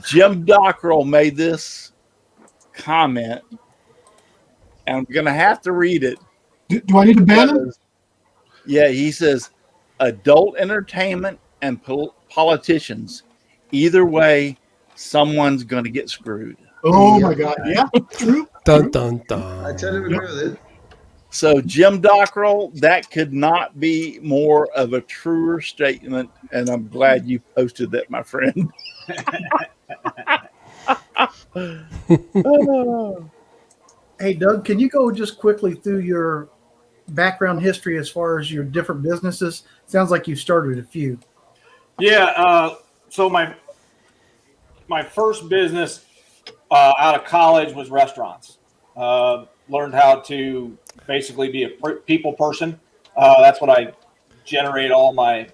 Jim Dockrell made this comment, and I'm going to have to read it. Do I need to ban him? Yeah, he says, adult entertainment and politicians. Either way, someone's going to get screwed. Oh my God. Yeah, true. Dun dun I dun. tend to agree with it. So, Jim Dockrell, that could not be more of a truer statement, and I'm glad you posted that, my friend. Hey, Doug, can you go just quickly through your background history as far as your different businesses? Sounds like you've started a few. Yeah. So my first business out of college was restaurants. Learned how to basically be a people person. That's what I generate all my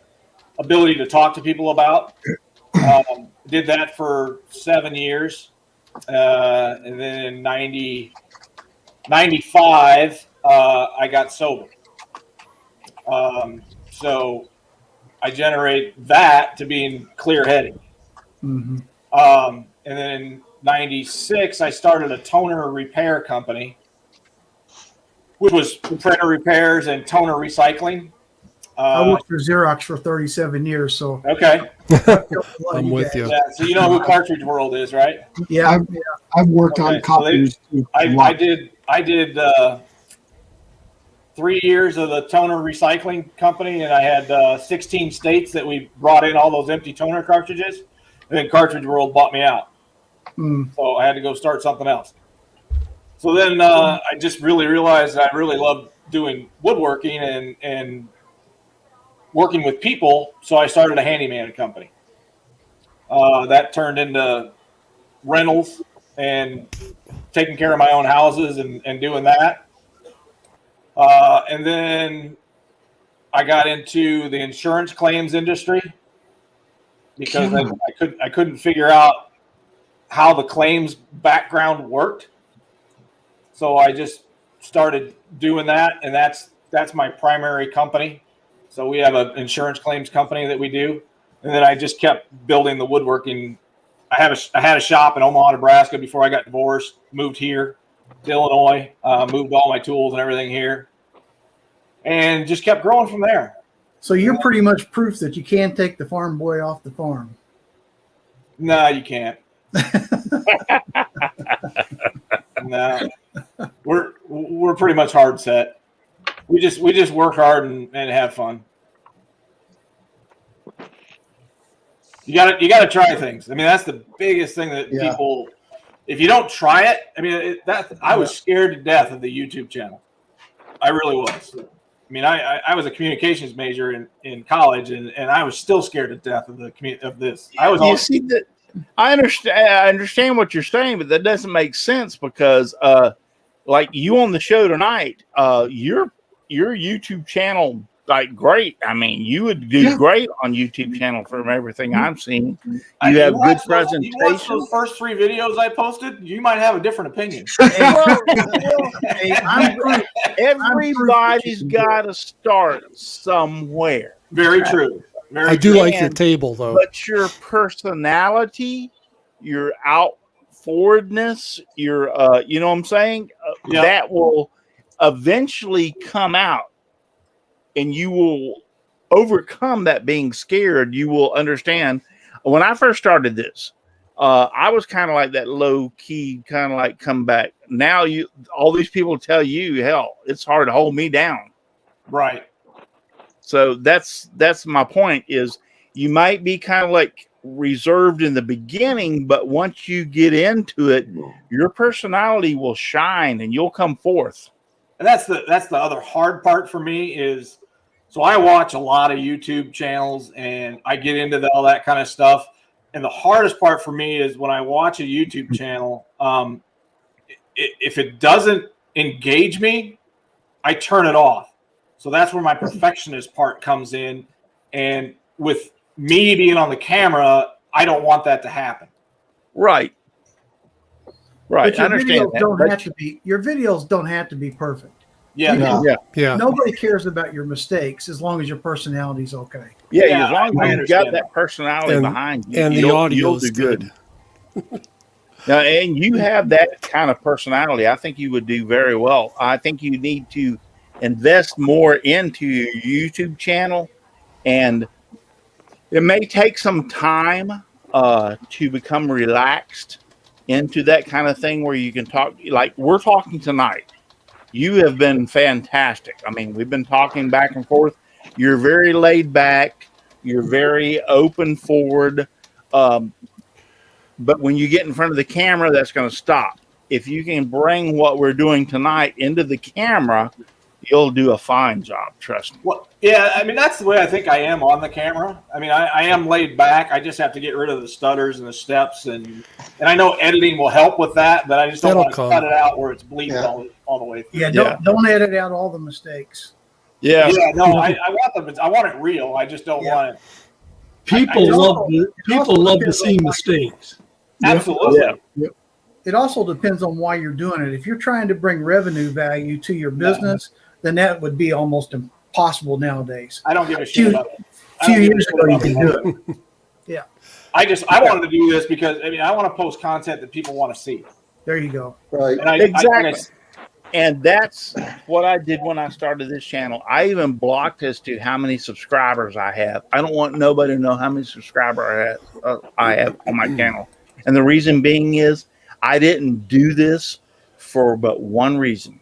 ability to talk to people about. Did that for 7 years. And then in 95, I got sober. So I generate that to being clear-headed. Mm-hmm. And then in 96, I started a toner repair company, which was printer repairs and toner recycling. I worked for Xerox for 37 years, so Okay. I'm with you. Yeah, so you know who Cartridge World is, right? yeah. I've worked on Okay, so copiers. too, a I lot. did 3 years of the toner recycling company, and I had 16 states that we brought in all those empty toner cartridges, and then Cartridge World bought me out. So I had to go start something else. So then I just really realized that I really loved doing woodworking and working with people, so I started a handyman company. That turned into rentals and taking care of my own houses and doing that. And then I got into the insurance claims industry because I couldn't figure out how the claims background worked. So I just started doing that, and that's my primary company. So we have an insurance claims company that we do, and then I just kept building the woodworking. I had a shop in Omaha, Nebraska before I got divorced. Moved here to Illinois, moved all my tools and everything here, and just kept growing from there. So you're pretty much proof that you can take the farm boy off the farm. No, you can't. No, we're pretty much hard set. We just work hard and have fun. You gotta try things. I mean, that's the biggest thing that people. If you don't try it, I mean, I was scared to death of the YouTube channel. I really was. I mean, I was a communications major in college, and I was still scared to death of this. I was. You see that? I understand what you're saying, but that doesn't make sense because, like you on the show tonight, your YouTube channel, like great. I mean, you would do great on YouTube channel from everything I'm seeing. You have good presentation. You watch those first 3 videos I posted, you might have a different opinion. Everybody's got to start somewhere. Very true. I do like your table, though. But your personality, your out forwardness, your you know what I'm saying? That will eventually come out, and you will overcome that being scared. You will understand. When I first started this, I was kind of like that low key, kind of like come back. Now all these people tell you, hell, it's hard to hold me down. Right. So that's my point is you might be kind of like reserved in the beginning, but once you get into it, your personality will shine and you'll come forth. And that's the other hard part for me is, so I watch a lot of YouTube channels and I get into all that kind of stuff. And the hardest part for me is when I watch a YouTube channel, if it doesn't engage me, I turn it off. So that's where my perfectionist part comes in. And with me being on the camera, I don't want that to happen. Right. Right. But your I understand videos that. don't have to be. Your videos don't have to be perfect. Yeah. Yeah. Nobody cares about your mistakes as long as your personality's okay. Yeah, as long I as you've got understand that personality behind you, And the audio you'll is do good. Now, and you have that kind of personality. I think you would do very well. I think you need to invest more into your YouTube channel, and it may take some time to become relaxed into that kind of thing where you can talk like we're talking tonight. You have been fantastic. I mean, we've been talking back and forth. You're very laid back. You're very open forward. But when you get in front of the camera, that's going to stop. If you can bring what we're doing tonight into the camera, you'll do a fine job. Trust me. Well, yeah, I mean, that's the way I think I am on the camera. I mean, I am laid back. I just have to get rid of the stutters and the steps. And I know editing will help with that, but I just don't want to cut it out where it's bleeding all the way through. Yeah, don't edit out all the mistakes. Yeah. Yeah, no, I want it real. I just don't want it. People love to see mistakes. Absolutely. Yeah. It also depends on why you're doing it. If you're trying to bring revenue value to your business, then that would be almost impossible nowadays. I don't give a shit about it. A few years ago, you could do it. Yeah. I wanted to do this because I want to post content that people want to see. There you go. Right. And Exactly. And that's what I did when I started this channel. I even blocked as to how many subscribers I have. I don't want nobody to know how many subscribers I have on my channel. And the reason being is I didn't do this for but one reason.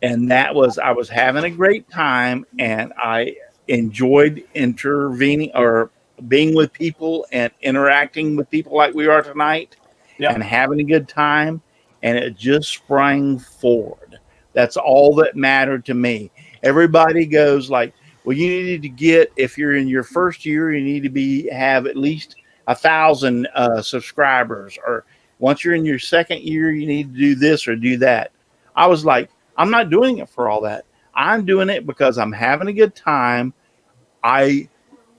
And that was I was having a great time and I enjoyed intervening or being with people and interacting with people like we are tonight and having a good time. And it just sprang forward. That's all that mattered to me. Everybody goes like, well, you need to get, if you're in your first year, you need to have at least 1,000 subscribers. Or once you're in your second year, you need to do this or do that. I was like, I'm not doing it for all that. I'm doing it because I'm having a good time. I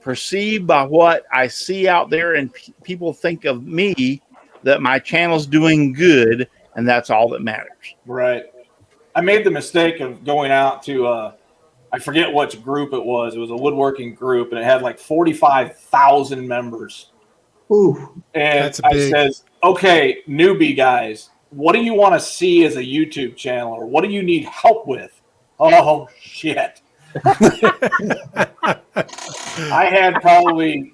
perceive by what I see out there and people think of me that my channel's doing good, and that's all that matters. Right. I made the mistake of going out to, I forget which group it was. It was a woodworking group, and it had like 45,000 members. Ooh. And I says, okay, newbie guys, what do you want to see as a YouTube channel, or what do you need help with? Oh, shit. I had probably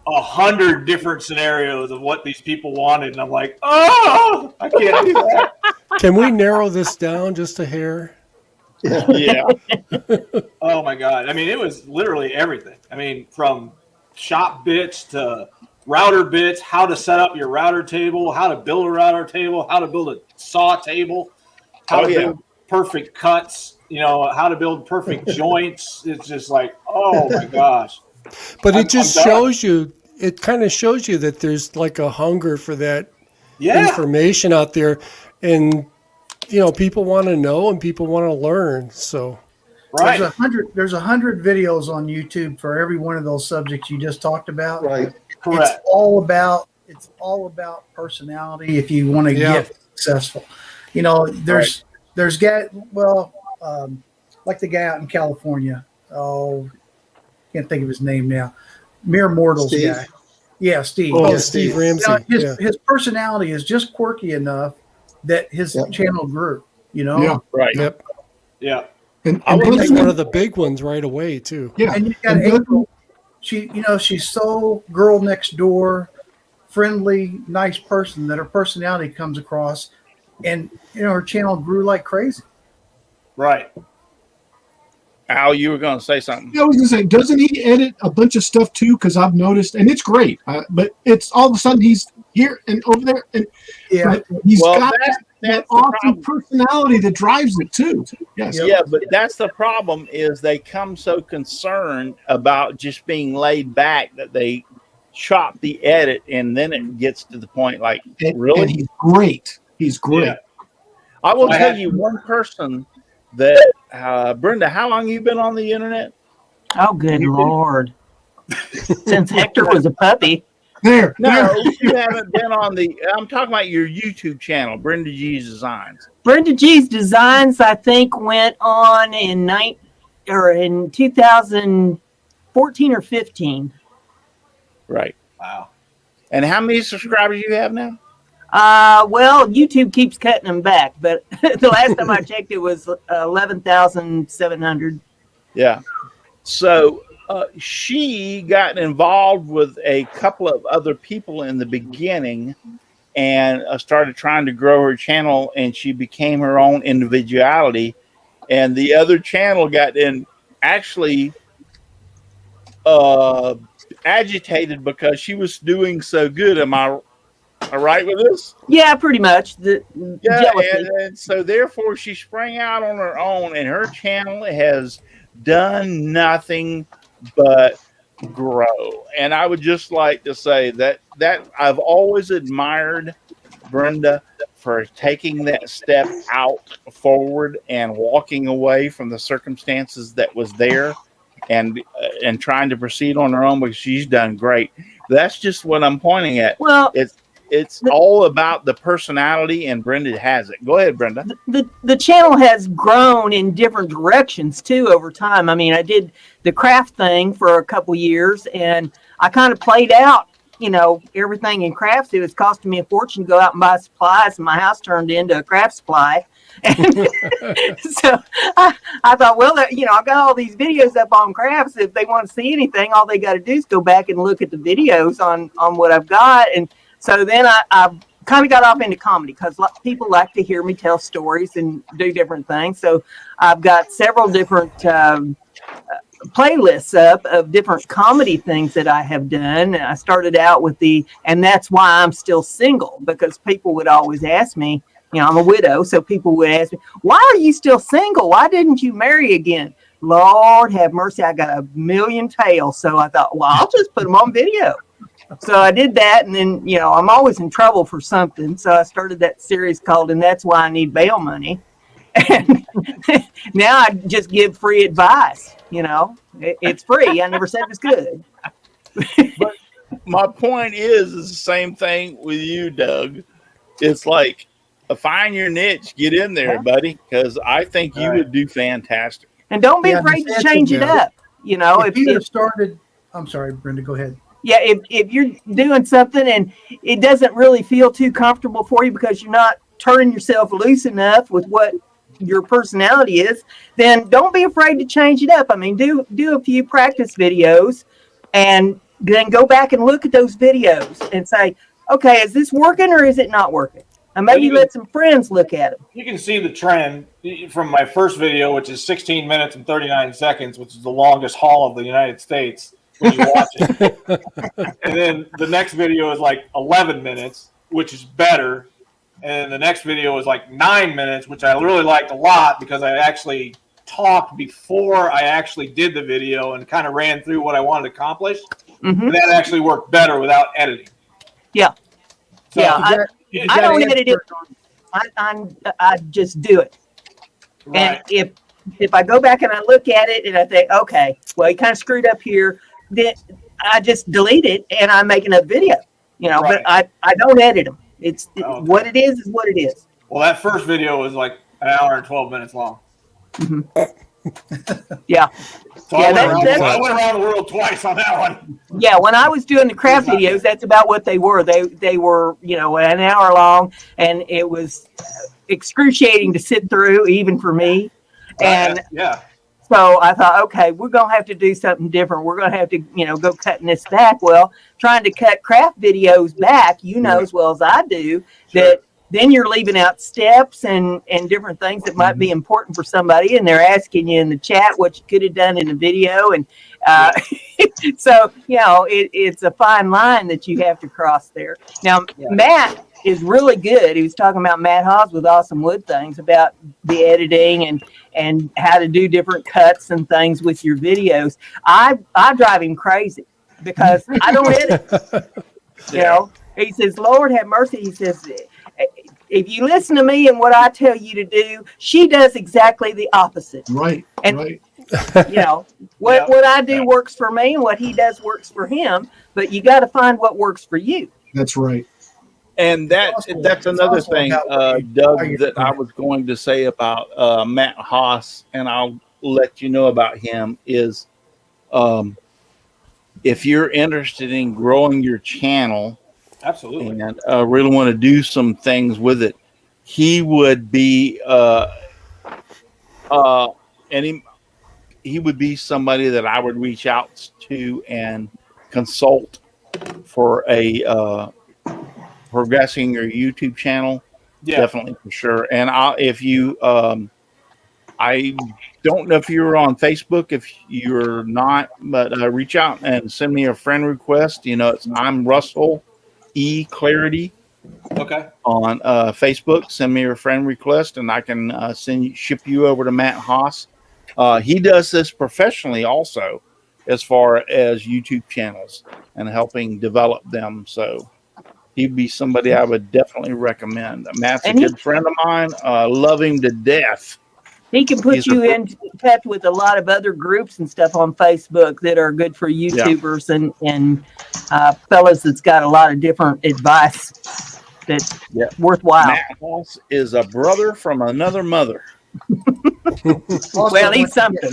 100 different scenarios of what these people wanted, and I'm like, oh, I can't do that. Can we narrow this down just a hair? Yeah. Oh my God. I mean, it was literally everything. I mean, from shop bits to router bits, how to set up your router table, how to build a router table, how to build a saw table, how to build perfect cuts, how to build perfect joints. It's just like, oh my gosh. But it just shows you, it kind of shows you that there's like a hunger for that information out there. And, people want to know and people want to learn. So, right. There's 100 videos on YouTube for every one of those subjects you just talked about. Right. Correct. It's all about personality if you want to get successful. There's guys, like the guy out in California. Oh, can't think of his name now. Mere Mortals Steve? guy. Yeah, Steve. Oh, Yeah, Steve Ramsey. His personality is just quirky enough that his channel grew. Yeah. Right. Yep. Yeah. And He's one of the big ones right away too. Yeah. And you got April. She's so girl next door, friendly, nice person that her personality comes across, and her channel grew like crazy. Right. Al, you were going to say something. Yeah, I was going to say, doesn't he edit a bunch of stuff too? Because I've noticed, and it's great, but it's all of a sudden he's here and over there, and he's got that awesome personality that drives it too. Yes. Yeah, but that's the problem is they come so concerned about just being laid back that they chop the edit, and then it gets to the point like, really? And he's great. He's great. Yeah. I will tell you one person that, Brenda, how long have you been on the internet? Oh, good Lord. Since Hector was a puppy. No, you haven't been on I'm talking about your YouTube channel, Brenda G's Designs. Brenda G's Designs, I think, went on in 2014 or 15. Right. Wow. And how many subscribers you have now? Well, YouTube keeps cutting them back, but the last time I checked, it was 11,700. Yeah. So she got involved with a couple of other people in the beginning and started trying to grow her channel, and she became her own individuality. And the other channel got agitated because she was doing so good. Am I right with this? Yeah, pretty much. And so therefore she sprang out on her own, and her channel has done nothing but grow. And I would just like to say that I've always admired Brenda for taking that step out forward and walking away from the circumstances that was there and trying to proceed on her own, because she's done great. That's just what I'm pointing at. Well, it's all about the personality, and Brenda has it. Go ahead, Brenda. The channel has grown in different directions too over time. I mean, I did the craft thing for a couple years, and I kind of played out you know, everything in crafts, it was costing me a fortune to go out and buy supplies, and my house turned into a craft supply. And so I thought, well, you know, I've got all these videos up on crafts. If they want to see anything, all they got to do is go back and look at the videos on what I've got. And so then I kind of got off into comedy because people like to hear me tell stories and do different things. So I've got several different playlists up of different comedy things that I have done. And I started out with and that's why I'm still single, because people would always ask me, you know, I'm a widow, so people would ask me, why are you still single? Why didn't you marry again? Lord have mercy, I got a million tales. So I thought, well, I'll just put them on video. So I did that, and then, you know, I'm always in trouble for something. So I started that series called And That's Why I Need Bail Money. And now I just give free advice, you know. It's free. I never said it was good. But my point is the same thing with you, Doug. It's like, find your niche, get in there, buddy, because I think you would do fantastic. And don't be afraid to change it up. You know, if you have started, I'm sorry, Brenda, go ahead. Yeah, if you're doing something and it doesn't really feel too comfortable for you because you're not turning yourself loose enough with what your personality is, then don't be afraid to change it up. I mean, do a few practice videos and then go back and look at those videos and say, okay, is this working or is it not working? And maybe let some friends look at them. You can see the trend from my first video, which is 16 minutes and 39 seconds, which is the longest haul of the United States when you watch it. And then the next video is like 11 minutes, which is better. And the next video is like 9 minutes, which I really liked a lot because I actually talked before I actually did the video and kind of ran through what I wanted to accomplish. Mm-hmm. And that actually worked better without editing. Yeah. So, yeah. I don't edit it. I just do it. Right. And if I go back and I look at it and I think, okay, well, you kind of screwed up here, then I just delete it and I make another video. You know, right. But I don't edit them. It's what it is what it is. Well, that first video was like an hour and 12 minutes long. Mm-hmm. Yeah. So I went around the world twice on that one. Yeah, when I was doing the craft videos, that's about what they were. They were, you know, an hour long, and it was excruciating to sit through, even for me. And yeah. So I thought, okay, we're going to have to do something different. We're going to have to, you know, go cutting this back. Well, trying to cut craft videos back, you know as well as I do, that then you're leaving out steps and different things that might be important for somebody, and they're asking you in the chat what you could have done in the video. And so, you know, it's a fine line that you have to cross there. Now, Matt is really good. He was talking about Matt Haas with Awesome Wood Things about the editing and how to do different cuts and things with your videos. I drive him crazy because I don't edit. You know, he says, Lord have mercy. He says, if you listen to me and what I tell you to do, she does exactly the opposite. Right. And, right. You know, what I do works for me and what he does works for him, but you got to find what works for you. That's right. And that's another thing, Doug, that I was going to say about Matt Haas, and I'll let you know about him, is if you're interested in growing your channel, absolutely, and really want to do some things with it, he would be he would be somebody that I would reach out to and consult for progressing your YouTube channel. Definitely, for sure. And if you I don't know if you're on Facebook. If you're not, but reach out and send me a friend request. You know, I'm Russell E Clarity. Okay. On Facebook, send me a friend request, and I can ship you over to Matt Haas. He does this professionally, also, as far as YouTube channels and helping develop them. So he'd be somebody I would definitely recommend. Matt's a good friend of mine. Love him to death. He can put you in touch with a lot of other groups and stuff on Facebook that are good for YouTubers and fellas that's got a lot of different advice that's worthwhile. Matt Haas is a brother from another mother. Well, he's something.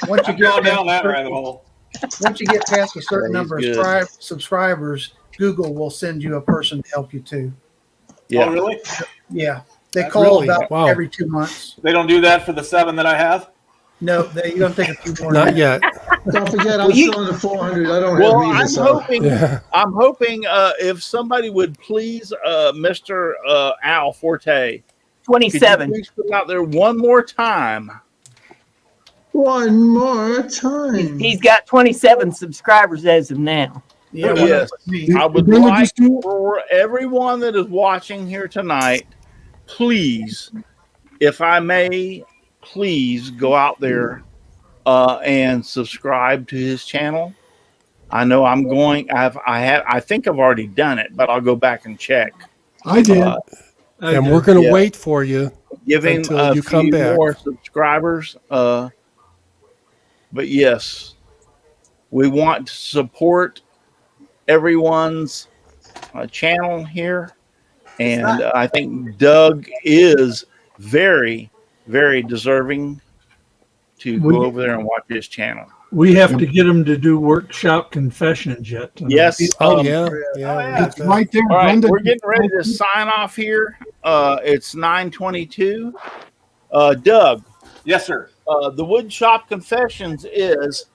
Once you go down that rabbit hole. Once you get past a certain number of subscribers, Google will send you a person to help you too. Yeah. Oh, really? Yeah, they That's call really- about wow. every 2 months. They don't do that for the 7 that I have? No, you're gonna take a few more. Not yet. Don't forget, I'm Well, you- still in the 400. I don't Well, have either. I'm So hoping. Yeah. I'm hoping if somebody would please, Mr. Al Forte, could you 27. please put out there one more time? one more time. He's got 27 subscribers as of now. Yeah, Yes. yes. Me. I would Brenda like just do it? for everyone that is watching here tonight, please, if I may, please go out there and subscribe to his channel. I know I'm going. I think I've already done it, but I'll go back and check. I did. And we're going to Yeah. wait for you. Give him Until a you come few back. more subscribers. But yes, we want to support everyone's channel here, and I think Doug is very, very deserving to We- go over there and watch his channel. We have to get them to do workshop confessions yet. Yes. Oh, yeah. yeah. Yeah. It's right there. All right, Brenda. we're getting ready to sign off here. It's 9:22. Doug, Yes, sir. the wood shop confessions is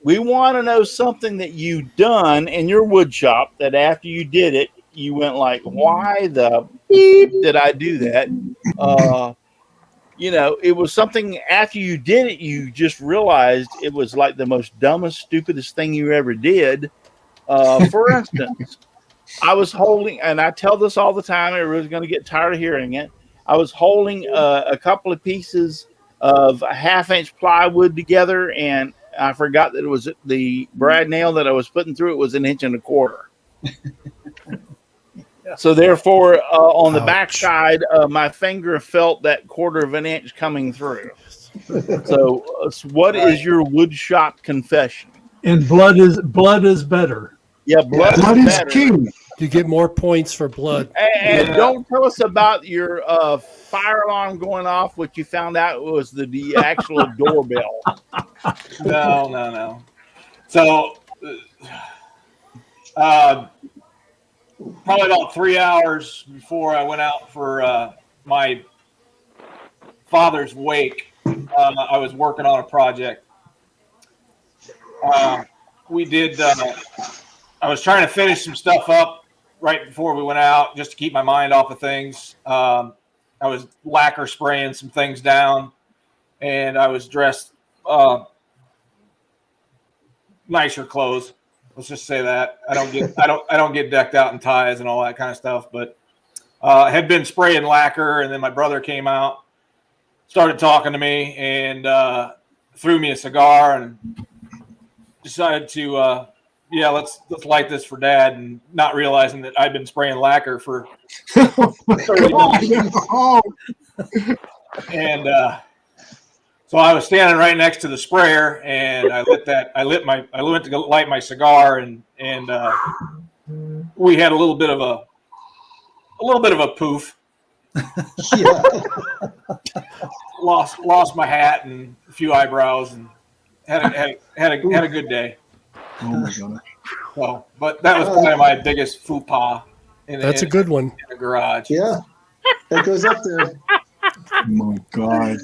we want to know something that you done in your wood shop that after you did it, you went like, why the beep did I do that? It was something after you did it, you just realized it was like the most dumbest, stupidest thing you ever did. For instance, I was holding, and I tell this all the time, everybody's going to get tired of hearing it. I was holding a couple of pieces of a 1/2-inch plywood together, and I forgot that it was the brad nail that I was putting through. It was 1 1/4 inches. So therefore, on the Ouch. backside, my finger felt that 1/4 inch coming through. So, what is your wood shop confession? And blood is better. Yeah, blood Blood is is better. king. You get more points for blood. And don't tell us about your fire alarm going off, which you found out was the actual doorbell. No. So, probably about 3 hours before I went out for my father's wake, I was working on a project. I was trying to finish some stuff up right before we went out just to keep my mind off of things. I was lacquer spraying some things down, and I was dressed nicer clothes. Let's just say that I don't get decked out in ties and all that kind of stuff. But I had been spraying lacquer, and then my brother came out, started talking to me, and threw me a cigar, and decided to let's light this for Dad, and not realizing that I'd been spraying lacquer for 30 minutes. Oh, And so I was standing right next to the sprayer, and I went to go light my cigar, and we had a little bit of a poof. Yeah. Lost my hat and a few eyebrows, and had a good day. oh my God. So, but that was probably my biggest faux pas That's a good one. in the garage. Yeah. That goes up there. Oh my God.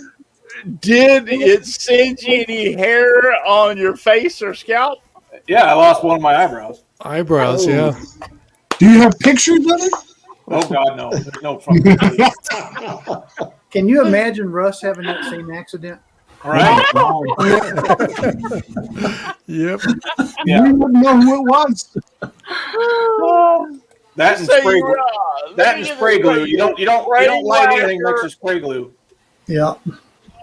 Did it singe any hair on your face or scalp? Yeah, I lost one of my eyebrows. Eyebrows, Oh. yeah. Do you have pictures of it? Oh God, no! There's no fucking. Can you imagine Russ having that same accident? Right? Yep. Yeah. We wouldn't know who it was. That and So spray you were, glue. let That me and get spray this glue. right. You don't light anything next to spray glue. Yeah.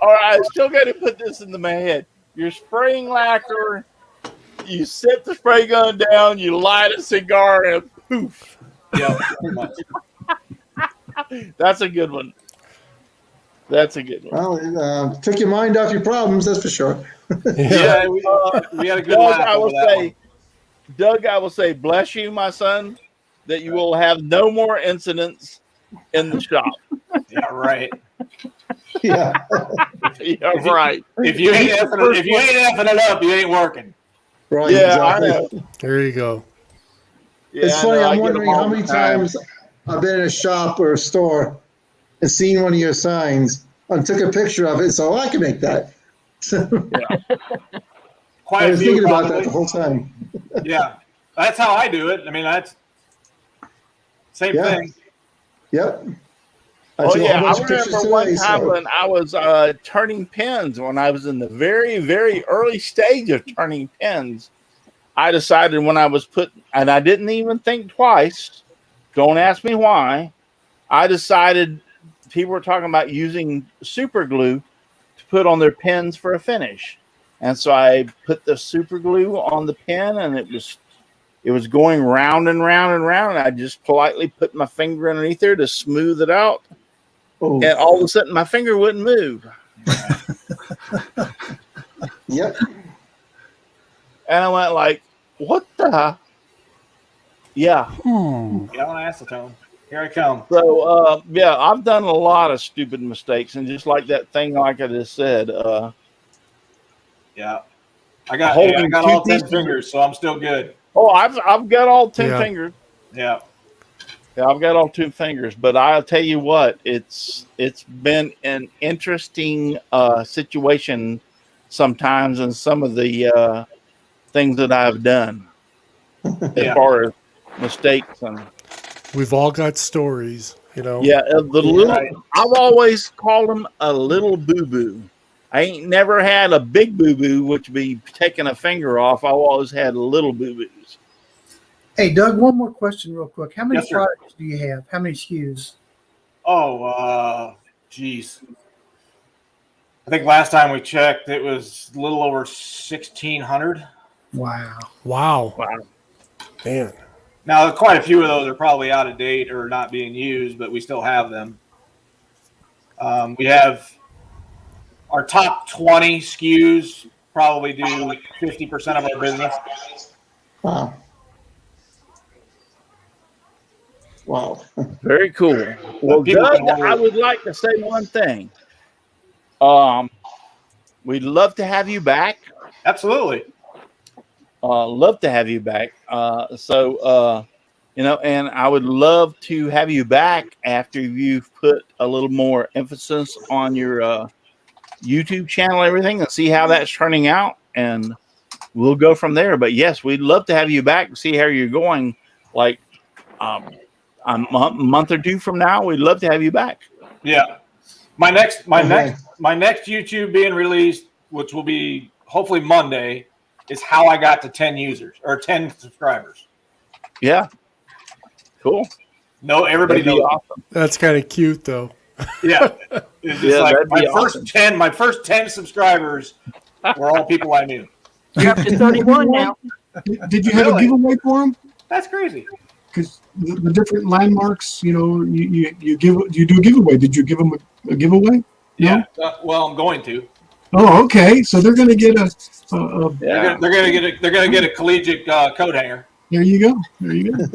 All right, I still got to put this into my head. You're spraying lacquer. You set the spray gun down. You light a cigar, and poof. Yeah, pretty much. That's a good one. That's a good one. Well, took your mind off your problems, that's for sure. Yeah, we had a good Doug, laugh I over will that say, one. Doug, I will say, bless you, my son, that you will have no more incidents in the shop. Yeah, right. Yeah. Yeah, right. If you ain't effing it up, you ain't working. Right. Yeah, I exactly. know. There you go. It's funny. I I'm get 'em wondering all how the many time. times I've been in a shop or a store and seen one of your signs and took a picture of it, so I can make that. I Quite a was few, thinking about that probably. the whole time. Yeah, that's how I do it. I mean, that's same Yeah. thing. Yep. I Oh took a yeah, whole I bunch of pictures remember one today. time So when I was turning pins. When I was in the very, very early stage of turning pins, I decided when I was and I didn't even think twice. Don't ask me why. I decided people were talking about using super glue to put on their pins for a finish, and so I put the super glue on the pin, and it was going round and round and round. And I just politely put my finger underneath there to smooth it out. oh, And all of a sudden, my finger wouldn't move. yep. And I went like, what the? Yeah. Yellow acetone. Here I come. So, yeah, I've done a lot of stupid mistakes. And just like that thing, like I just said, Yeah. I got holding two all 10 pieces. fingers, so I'm still good. Oh, I've got all 10 Yeah. fingers. Yeah. Yeah, I've got all 2 fingers. But I'll tell you what, it's been an interesting situation sometimes in some of the things that I've done as Yeah. far as mistakes and We've all got stories, you know. yeah, the little. Right. I've always called them a little boo boo. I ain't never had a big boo boo, which would be taking a finger off. I've always had little boo boos. Hey, Doug, one more question real quick. How many Yes, sir. products do you have? How many SKUs? Oh, geez. I think last time we checked, it was a little over 1,600. Wow. Wow. Wow. Man. Now, quite a few of those are probably out of date or not being used, but we still have them. We have our top 20 SKUs probably do 50% of our business. Wow. Wow. Very cool. Well, People Doug, can order- I would like to say one thing. We'd love to have you back. Absolutely. Love to have you back. You know, and I would love to have you back after you've put a little more emphasis on your YouTube channel and everything and see how that's turning out. And we'll go from there. But yes, we'd love to have you back and see how you're going. Like a month or two from now, we'd love to have you back. Yeah. My next Okay. YouTube being released, which will be hopefully Monday, is how I got to 10 users or 10 subscribers. Yeah. Cool. No, everybody That'd be knows. awesome. That's kind of cute, though. Yeah. It's just Yeah, like that'd be awesome. my first 10 subscribers were all people I knew. You're up to 31 now. Did you have a Really? giveaway for them? That's crazy. Because the different landmarks, you know, you do a giveaway. Did you give them a giveaway? Yeah. Well, I'm going to. Oh, okay. So they're going to get a Yeah. They're gonna get a collegiate coat hanger. there you go. There you go.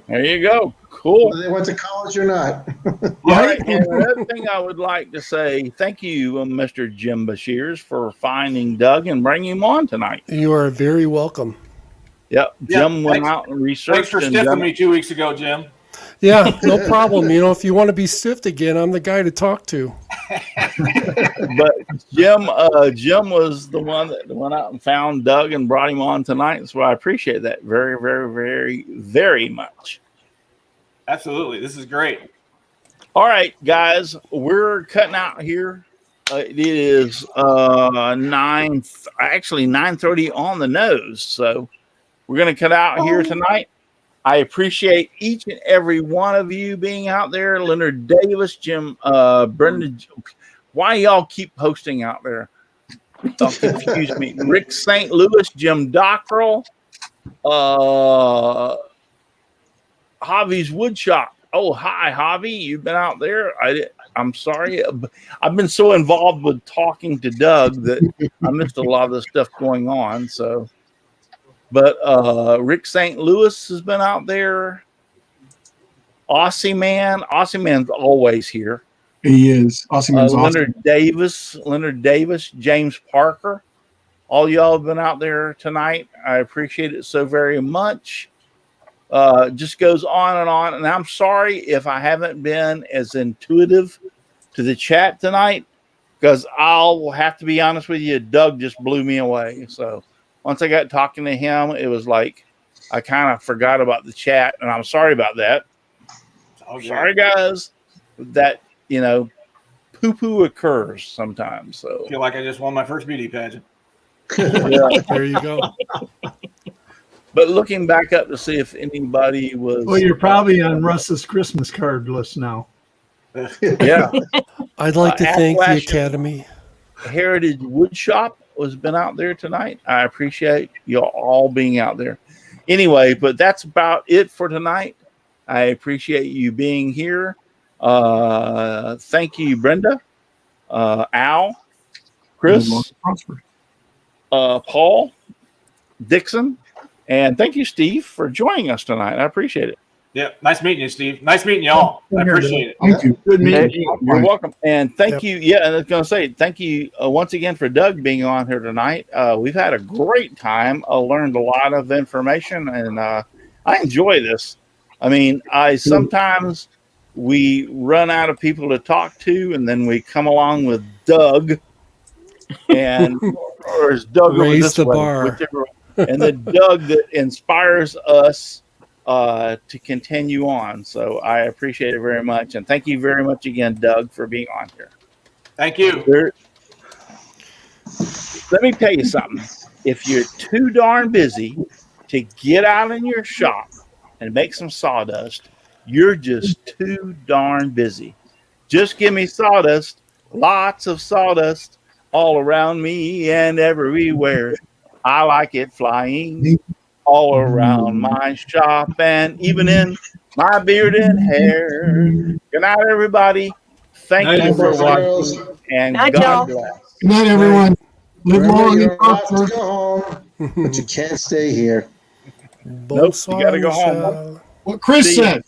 There you go. Cool. Whether they went to college or not. All right. And another thing I would like to say, thank you, Mr. Jim Bashirs, for finding Doug and bringing him on tonight. You are very welcome. Yep. Yeah, Jim went thanks- out and researched. Thanks for and stiffing done- me 2 weeks ago, Jim. Yeah, no problem. You know, if you want to be stiffed again, I'm the guy to talk to. But Jim was the one that went out and found Doug and brought him on tonight. So I appreciate that very, very, very, very much. Absolutely. This is great. All right, guys, we're cutting out here. It is 9:30 on the nose. So we're going to cut out here tonight. I appreciate each and every one of you being out there. Leonard Davis, Jim, Brenda. Why y'all keep posting out there? Don't confuse me. Rick St. Louis, Jim Dockrell, Javi's Woodshop. Oh, hi, Javi. You've been out there. I'm sorry. I've been so involved with talking to Doug that I missed a lot of the stuff going on. So, but Rick St. Louis has been out there. Aussie Man's always here. He is. Awesome. Awesome. Leonard Davis, James Parker. All y'all have been out there tonight. I appreciate it so very much. just goes on and on. And I'm sorry if I haven't been as intuitive to the chat tonight, because I'll have to be honest with you, Doug just blew me away. So once I got talking to him, it was like I kind of forgot about the chat, and I'm sorry about that. Sorry, guys. That, poo-poo occurs sometimes. So I feel like I just won my first beauty pageant. yeah. There you go. But looking back up to see if anybody was. Well, you're probably on Russ's Christmas card list now. Yeah. I'd like to thank the Appalachian Academy. Heritage Wood Shop has been out there tonight. I appreciate you all being out there. Anyway, but that's about it for tonight. I appreciate you being here. Thank you, Brenda, Al, Chris, Paul, Dixon, and thank you, Steve, for joining us tonight. I appreciate it. Yeah, nice meeting you, Steve. Nice meeting y'all. I appreciate it. Thank you. Good meeting you. You're welcome. And thank Yep. you. Yeah, and I was going to say thank you once again for Doug being on here tonight. We've had a great time. I learned a lot of information, and I enjoy this. I mean, sometimes we run out of people to talk to, and then we come along with Doug, and or is Doug over Raise this the way, bar. whichever, and the Doug that inspires us to continue on. So I appreciate it very much. And thank you very much again, Doug, for being on here. Thank you. Let me tell you something. If you're too darn busy to get out in your shop and make some sawdust, you're just too darn busy. Just give me sawdust, lots of sawdust all around me and everywhere. I like it flying all around my shop and even in my beard and hair. Good night, everybody. Thank Night, you for boys and watching, girls. and Night, God y'all. bless. Good night, everyone. Live Remember, long you're and allowed to prosper. go home, but you can't stay here. Nope, you gotta go home. Bonsoir. What Chris See ya. said.